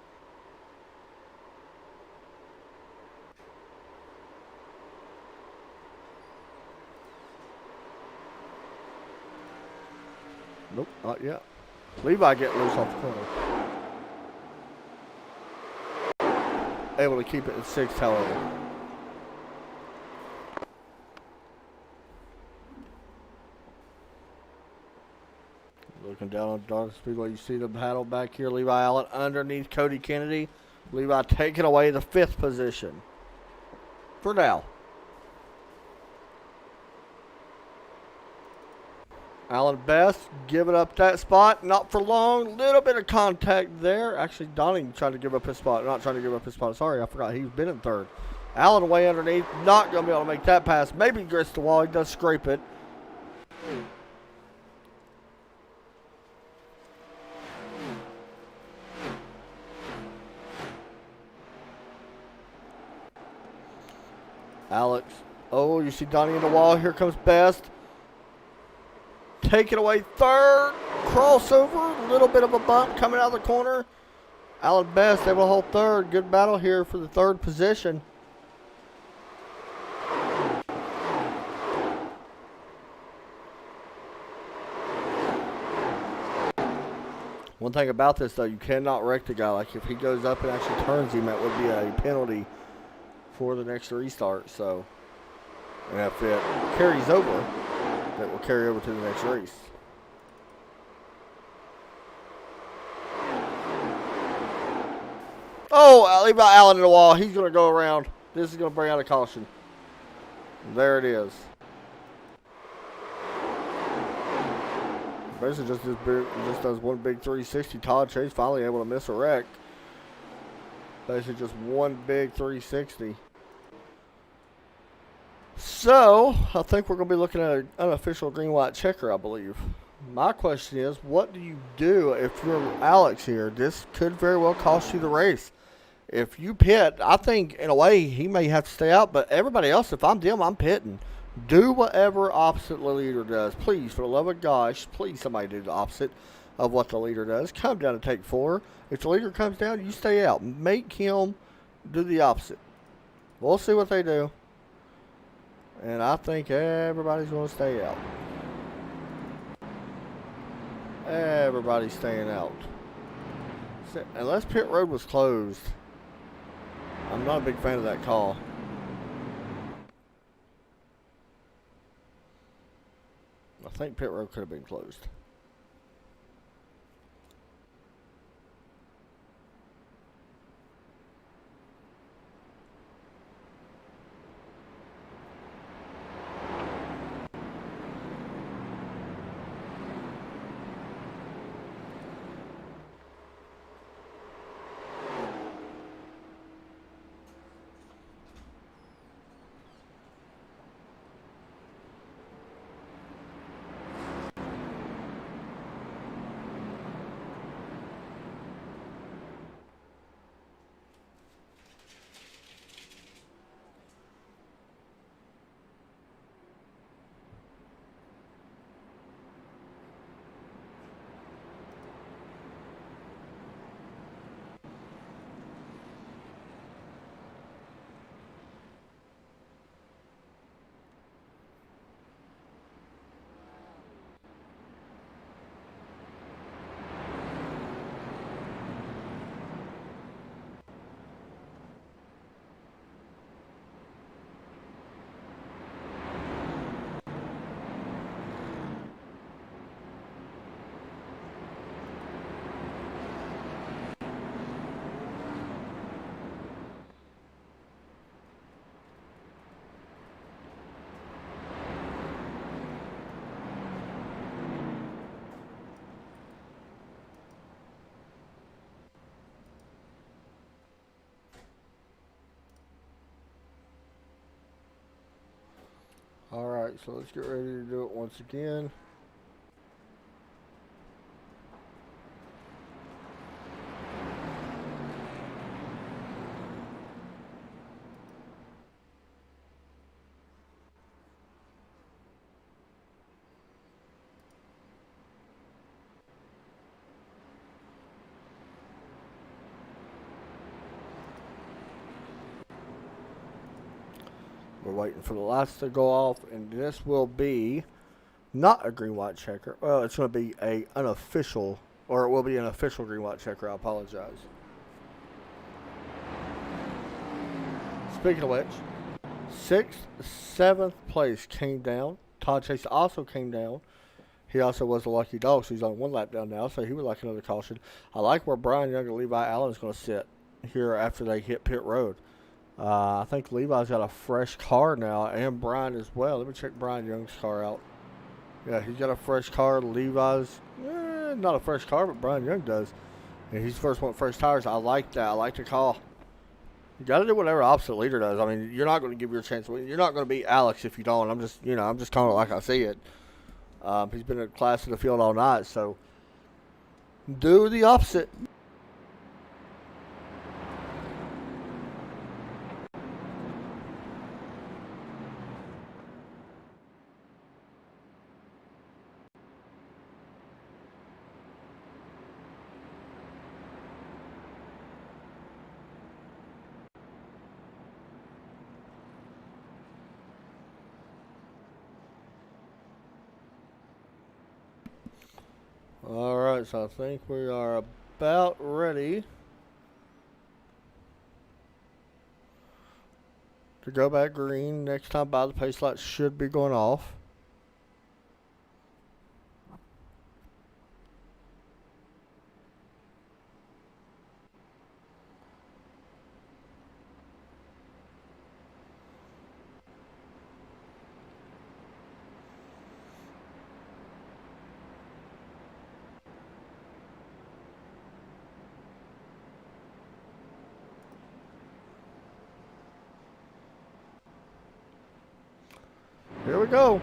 Nope, not yet. Levi getting loose off the corner. Able to keep it in 6th, however. Looking down on Dark Speedway, you see the battle back here. Levi Allen underneath Cody Kennedy. Levi taking away the 5th position. For now. Alan Best giving up that spot. Not for long. Little bit of contact there. Actually, Donnie trying to give up his spot. Not trying to give up his spot. Sorry, I forgot he's been in third. Allen away underneath. Not going to be able to make that pass. Maybe grits the wall. He does scrape it. Alex. Oh, you see Donnie in the wall. Here comes Best. Take it away. Third. Crossover. Little bit of a bump coming out of the corner. Alan Best able to hold third. Good battle here for the third position. One thing about this, though, you cannot wreck the guy. Like, if he goes up and actually turns him, that would be a penalty for the next restart. So, and if it carries over, that will carry over to the next race. Oh, leave out Allen in the wall. He's going to go around. This is going to bring out a caution. There it is. Basically just does one big 360. Todd Chase finally able to miss a wreck. Basically just one big 360. So, I think we're going to be looking at an unofficial green-white checker, I believe. My question is, what do you do if you're Alex here? This could very well cost you the race. If you pit, I think, in a way, he may have to stay out. But everybody else, if I'm them, I'm pitting. Do whatever opposite the leader does. Please, for the love of gosh, please somebody do the opposite of what the leader does. Come down to take 4. If the leader comes down, you stay out. Make him do the opposite. We'll see what they do. And I think everybody's going to stay out. Everybody's staying out. Unless pit road was closed. I'm not a big fan of that call. I think pit road could have been closed. Alright, so let's get ready to do it once again. We're waiting for the lights to go off, and this will be not a green-white checker. Well, it's going to be a unofficial, or it will be an official green-white checker. I apologize. Speaking of which, 6th, 7th place came down. Todd Chase also came down. He also was a lucky dog, so he's on 1 lap down now, so he would like another caution. I like where Brian Young and Levi Allen is going to sit here after they hit pit road. I think Levi's got a fresh car now, and Brian as well. Let me check Brian Young's car out. Yeah, he's got a fresh car. Levi's, not a fresh car, but Brian Young does. And he's first one, first tires. I like that. I like the call. You got to do whatever opposite leader does. I mean, you're not going to give your chance. You're not going to beat Alex if you don't. I'm just calling it like I see it. He's been in class in the field all night, so do the opposite. All right, so I think we are about ready to go back green. Next time by the pace light should be going off. Here we go.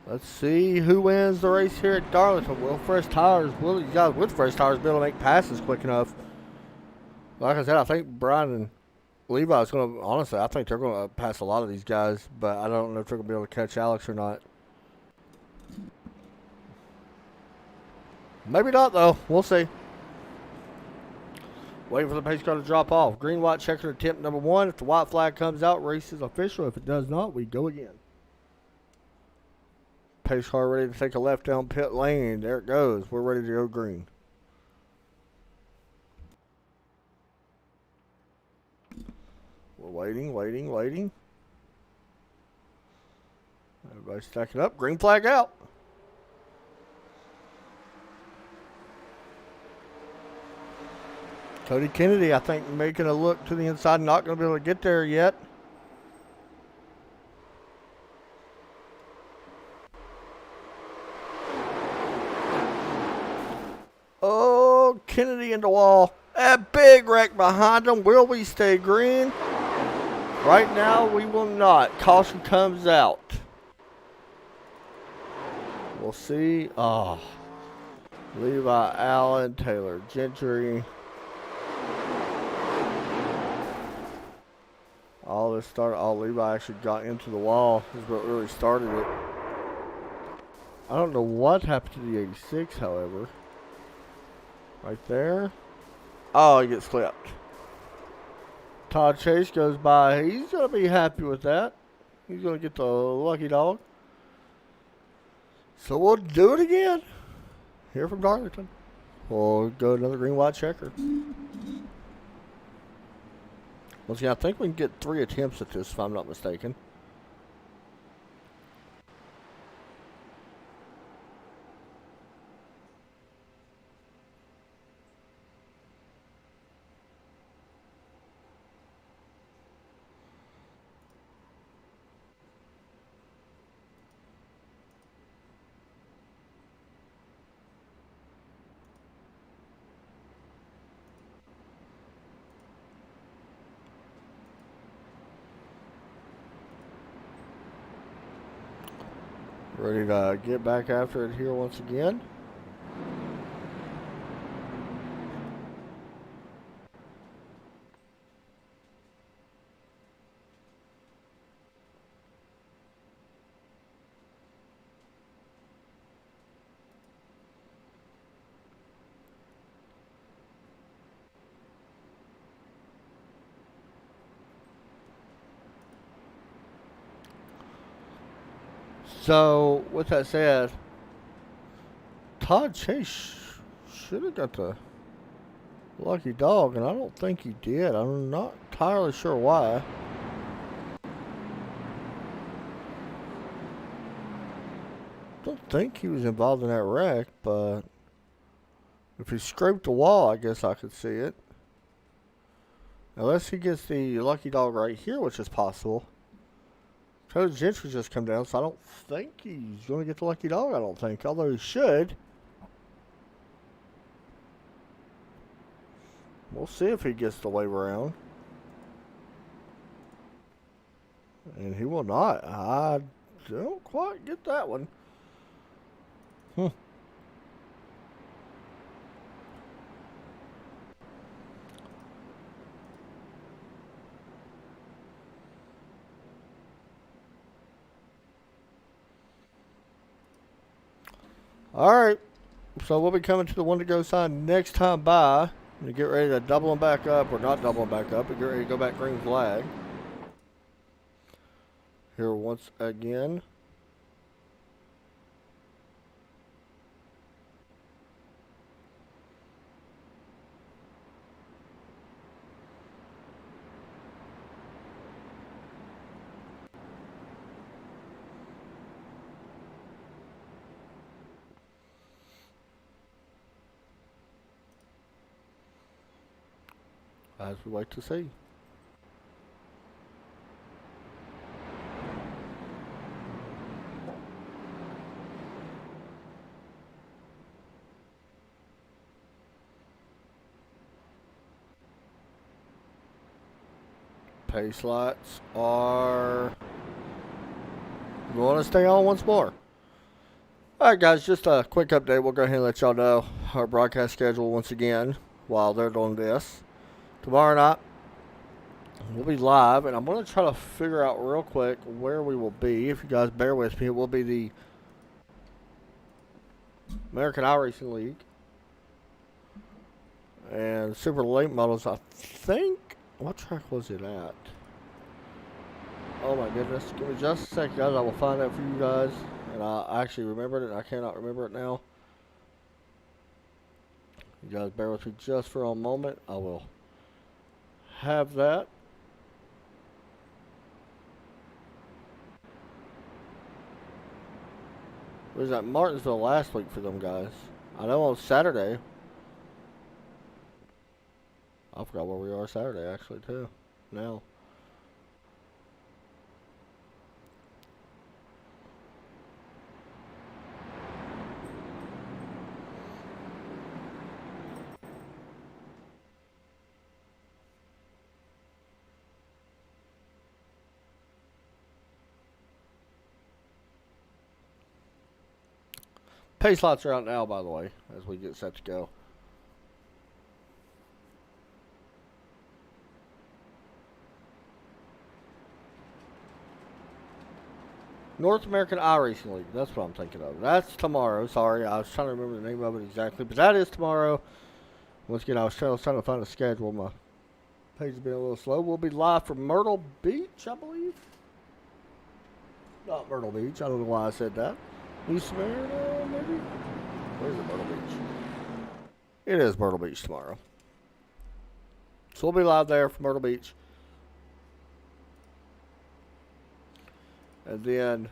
Let's see who wins the race here at Darlington. Will fresh tires, will you guys with fresh tires be able to make passes quick enough? Like I said, I think Brian and Levi's going to, honestly, I think they're going to pass a lot of these guys, but I don't know if they're going to be able to catch Alex or not. Maybe not, though. We'll see. Waiting for the pace car to drop off. Green, white, checker attempt number 1. If the white flag comes out, race is official. If it does not, we go again. Pace car ready to take a left down pit lane. There it goes. We're ready to go green. We're waiting. Everybody stacking up. Green flag out. Cody Kennedy, I think, making a look to the inside. Not going to be able to get there yet. Oh, Kennedy in the wall. A big wreck behind him. Will we stay green? Right now, we will not. Caution comes out. We'll see. Oh, Levi Allen, Taylor Gentry. All this started. All Levi actually got into the wall is what really started it. I don't know what happened to the 86, however. Right there. Oh, he gets clipped. Todd Chase goes by. He's going to be happy with that. He's going to get the lucky dog. So we'll do it again. Here from Darlington. We'll go another green, white checker. Well, see, I think we can get 3 attempts at this, if I'm not mistaken. Ready to get back after it here once again. So, with that said, Todd Chase should have got the lucky dog, and I don't think he did. I'm not entirely sure why. Don't think he was involved in that wreck, but If he scraped the wall, I guess I could see it. Unless he gets the lucky dog right here, which is possible. Cody Gentry just come down, so I don't think he's going to get the lucky dog, I don't think. Although he should. We'll see if he gets the wave around. And he will not. I don't quite get that one. Alright. So we'll be coming to the one to go sign next time by. To get ready to double them back up, or not double them back up, but get ready to go back green flag. Here once again. As we wait to see. Pace lights are going to stay on once more. Alright guys, just a quick update. We'll go ahead and let y'all know our broadcast schedule once again while they're doing this. Tomorrow night, we'll be live, and I'm going to try to figure out real quick where we will be. If you guys bear with me, it will be the American Iracing League. And Super Late Models, I think. What track was it at? Oh my goodness. Give me just a second, guys. I will find out for you guys. And I actually remembered it, and I cannot remember it now. You guys bear with me just for a moment. I will have that. We was at Martinsville last week for them guys. I know on Saturday. I forgot where we are Saturday actually too. Now. Pace lights are out now, by the way, as we get set to go. North American Iracing League. That's what I'm thinking of. That's tomorrow. Sorry, I was trying to remember the name of it exactly, but that is tomorrow. Once again, I was trying to find a schedule. My page has been a little slow. We'll be live from Myrtle Beach, I believe. Not Myrtle Beach. I don't know why I said that. East Smyrna, maybe? Where's it, Myrtle Beach? It is Myrtle Beach tomorrow. So we'll be live there from Myrtle Beach. And then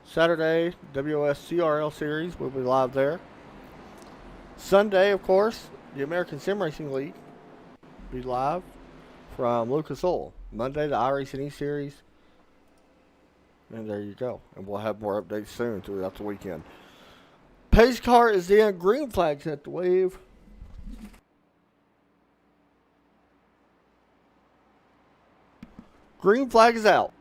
Saturday, WSCRL Series, we'll be live there. Sunday, of course, the American Sim Racing League will be live from Lucas Oil. Monday, the Iracing E-Series. And there you go. And we'll have more updates soon throughout the weekend. Pace car is in. Green flag's at the wave. Green flag is out.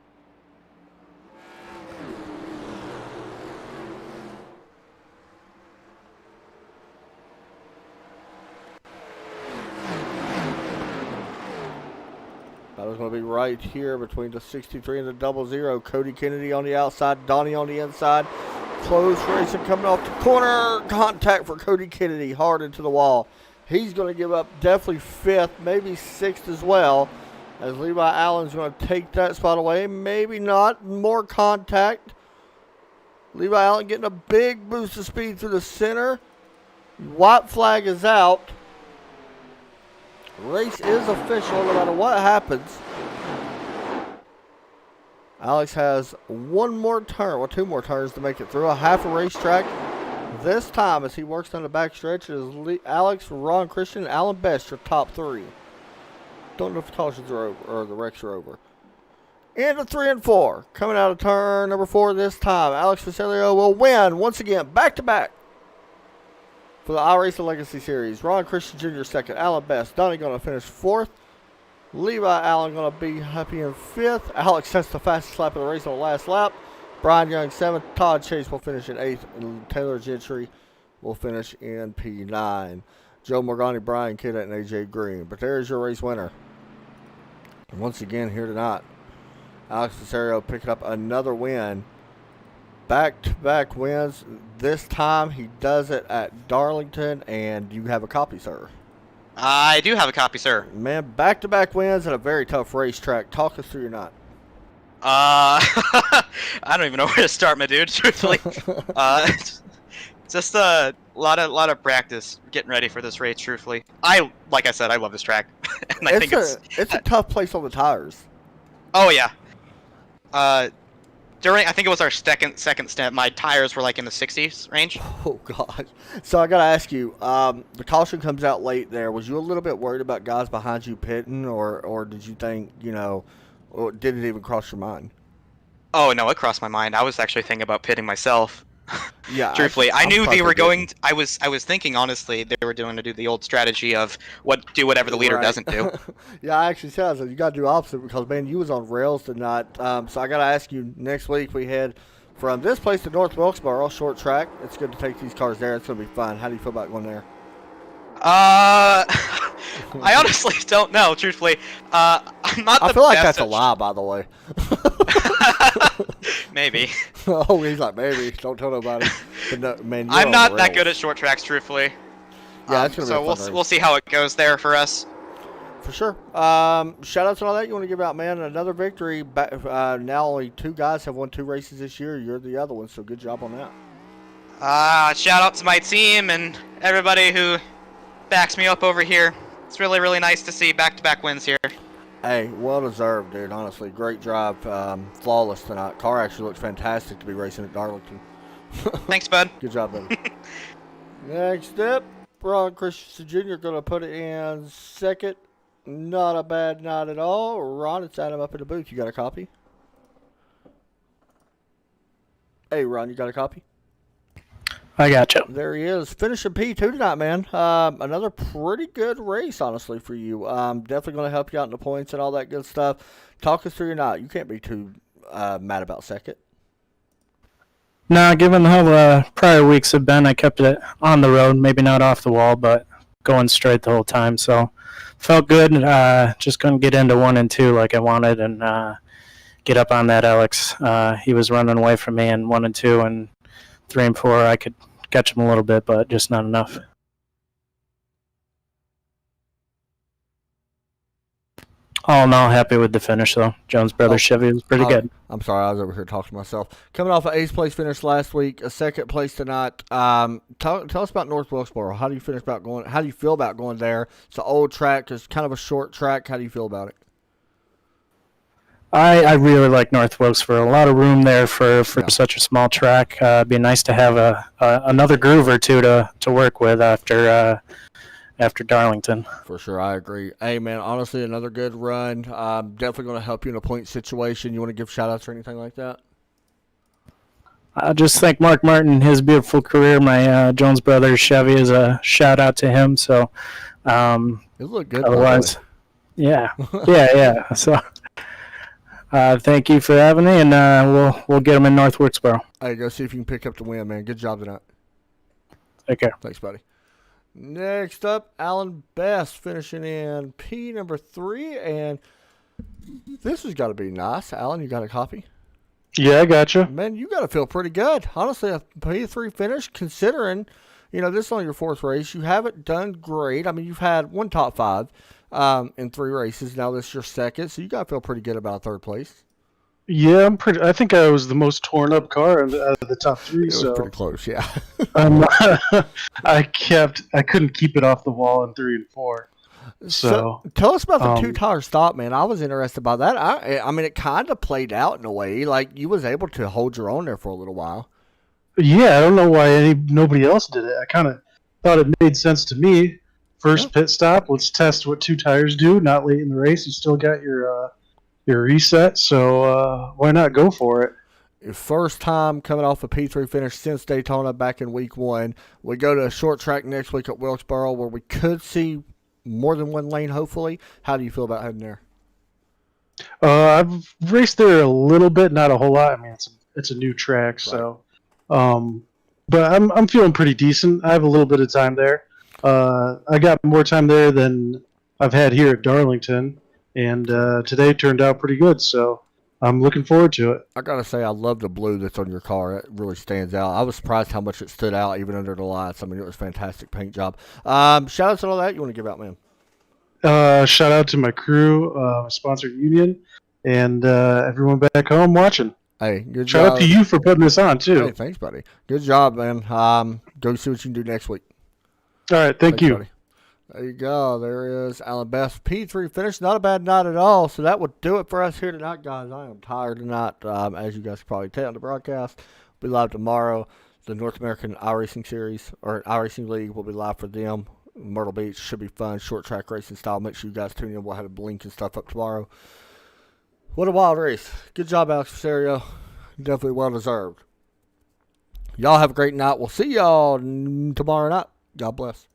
Battle's going to be right here between the 63 and the 00. Cody Kennedy on the outside, Donnie on the inside. Close racing coming off the corner. Contact for Cody Kennedy, hard into the wall. He's going to give up definitely fifth, maybe sixth as well, as Levi Allen's going to take that spot away. Maybe not. More contact. Levi Allen getting a big boost of speed through the center. White flag is out. Race is official no matter what happens. Alex has one more turn, or two more turns to make it through. A half a racetrack. This time, as he works down the back stretch, it is Alex, Ron Christian, and Alan Best, your top three. Don't know if the cautions are over, or the wrecks are over. Into 3 and 4. Coming out of turn number 4 this time. Alex Facilio will win once again, back-to-back. For the Iracing Legacy Series. Ron Christian Jr. second. Alan Best. Donnie going to finish 4th. Levi Allen going to be happy in 5th. Alex sets the fastest lap of the race on the last lap. Brian Young 7th. Todd Chase will finish in 8th. And Taylor Gentry will finish in P9. Joe Morgani, Brian Kidda, and AJ Green. But there's your race winner. And once again here tonight, Alex Cesario picking up another win. Back-to-back wins. This time he does it at Darlington, and you have a copy, sir. I do have a copy, sir. Man, back-to-back wins at a very tough racetrack. Talk us through your night. I don't even know where to start, my dude. Truthfully, just a lot of practice getting ready for this race. Truthfully, like I said, I love this track, and I think it's a tough place on the tires. Oh yeah. I think it was our second stint, my tires were like in the 60s range. Oh gosh. So I gotta ask you, the caution comes out late there. Was you a little bit worried about guys behind you pitting, or did you think, or did it even cross your mind? Oh no, it crossed my mind. I was actually thinking about pitting myself. Yeah. Truthfully, I knew they were going. I was thinking honestly they were doing to do the old strategy of do whatever the leader doesn't do. Yeah, I actually said, you got to do opposite because man, you was on rails tonight. So I got to ask you, next week we head from this place to North Wilkesboro, short track. It's good to take these cars there. It's gonna be fun. How do you feel about going there? I honestly don't know. Truthfully, I'm not. I feel like that's a lie, by the way. Maybe. Oh, he's like, maybe. Don't tell nobody. But no, man, I'm not that good at short tracks, truthfully. Yeah, it's gonna be a fun we'll see how it goes there for us. For sure. Shout outs and all that. You want to give out, man, another victory. Now only 2 guys have won 2 races this year. You're the other one, so good job on that. Shout out to my team and everybody who backs me up over here. It's really, really nice to see back-to-back wins here. Hey, well deserved, dude. Honestly, great drive. Flawless tonight. Car actually looks fantastic to be racing at Darlington. Thanks, bud. Good job, buddy. Next up, Ron Christensen Jr. going to put it in second. Not a bad night at all. Ron, it's Adam up in the booth. You got a copy? Hey, Ron, you got a copy? I gotcha. There he is. Finishing P2 tonight, man. Another pretty good race, honestly, for you. Definitely going to help you out in the points and all that good stuff. Talk us through your night. You can't be too mad about second. No, given how the prior weeks have been, I kept it on the road. Maybe not off the wall, but going straight the whole time. So felt good. Just couldn't get into 1 and 2 like I wanted and get up on that Alex. He was running away from me in 1 and 2, and 3 and 4 I could catch him a little bit, but just not enough. All in all, happy with the finish, though. Jones Brothers Chevy was pretty good. I'm sorry, I was over here talking to myself. Coming off an 8th place finish last week, a 2nd place tonight. Tell us about North Wilkesboro. How do you feel about going there? It's an old track. It's kind of a short track. How do you feel about it? I really like North Wilkesboro. A lot of room there for such a small track. It'd be nice to have another groove or two to work with after Darlington. For sure, I agree. Hey, man, honestly, another good run. Definitely going to help you in a point situation. You want to give shout-outs or anything like that? I just thank Mark Martin, his beautiful career. My Jones Brothers Chevy is a shout-out to him. So, it looked good. Otherwise, yeah. So, thank you for having me, and we'll get them in North Wilkesboro. Hey, go see if you can pick up the win, man. Good job tonight. Take care. Thanks, buddy. Next up, Alan Best finishing in P number 3, and this has got to be nice. Alan, you got a copy? Yeah, I gotcha. Man, you got to feel pretty good. Honestly, a P3 finish, considering, this is only your 4th race. You haven't done great. I mean, you've had 1 top 5 in 3 races. Now this is your 2nd, so you got to feel pretty good about 3rd place. Yeah, I think I was the most torn up car out of the top 3. It was pretty close, yeah. I couldn't keep it off the wall in 3 and 4. So tell us about the 2-tire stop, man. I was interested by that. I mean, it kind of played out in a way. Like, you was able to hold your own there for a little while. Yeah, I don't know why nobody else did it. I kind of thought it made sense to me. First pit stop, let's test what two tires do. Not late in the race, you still got your reset, so why not go for it? First time coming off a P3 finish since Daytona back in week 1. We go to a short track next week at Wilkesboro where we could see more than one lane, hopefully. How do you feel about heading there? I've raced there a little bit, not a whole lot. I mean, it's a new track, right. So, but I'm feeling pretty decent. I have a little bit of time there. I got more time there than I've had here at Darlington, and today turned out pretty good. So I'm looking forward to it. I gotta say, I love the blue that's on your car. It really stands out. I was surprised how much it stood out even under the lights. I mean, it was a fantastic paint job. Shout out to all that you want to give out, man. Shout out to my crew, my sponsor Union, and everyone back home watching. Hey, good job. Shout out to you for putting this on too. Hey, thanks, buddy. Good job, man. Go see what you can do next week. All right, thanks, you. Buddy. There you go. There is Alan Best P3 finish. Not a bad night at all. So that would do it for us here tonight, guys. I am tired tonight. As you guys can probably tell on the broadcast, we'll be live tomorrow. The North American Iracing Series or Iracing League will be live for them. Myrtle Beach should be fun. Short track racing style. Make sure you guys tune in. We'll have a link and stuff up tomorrow. What a wild race. Good job, Alex Rosario. Definitely well deserved. Y'all have a great night. We'll see y'all tomorrow night. God bless.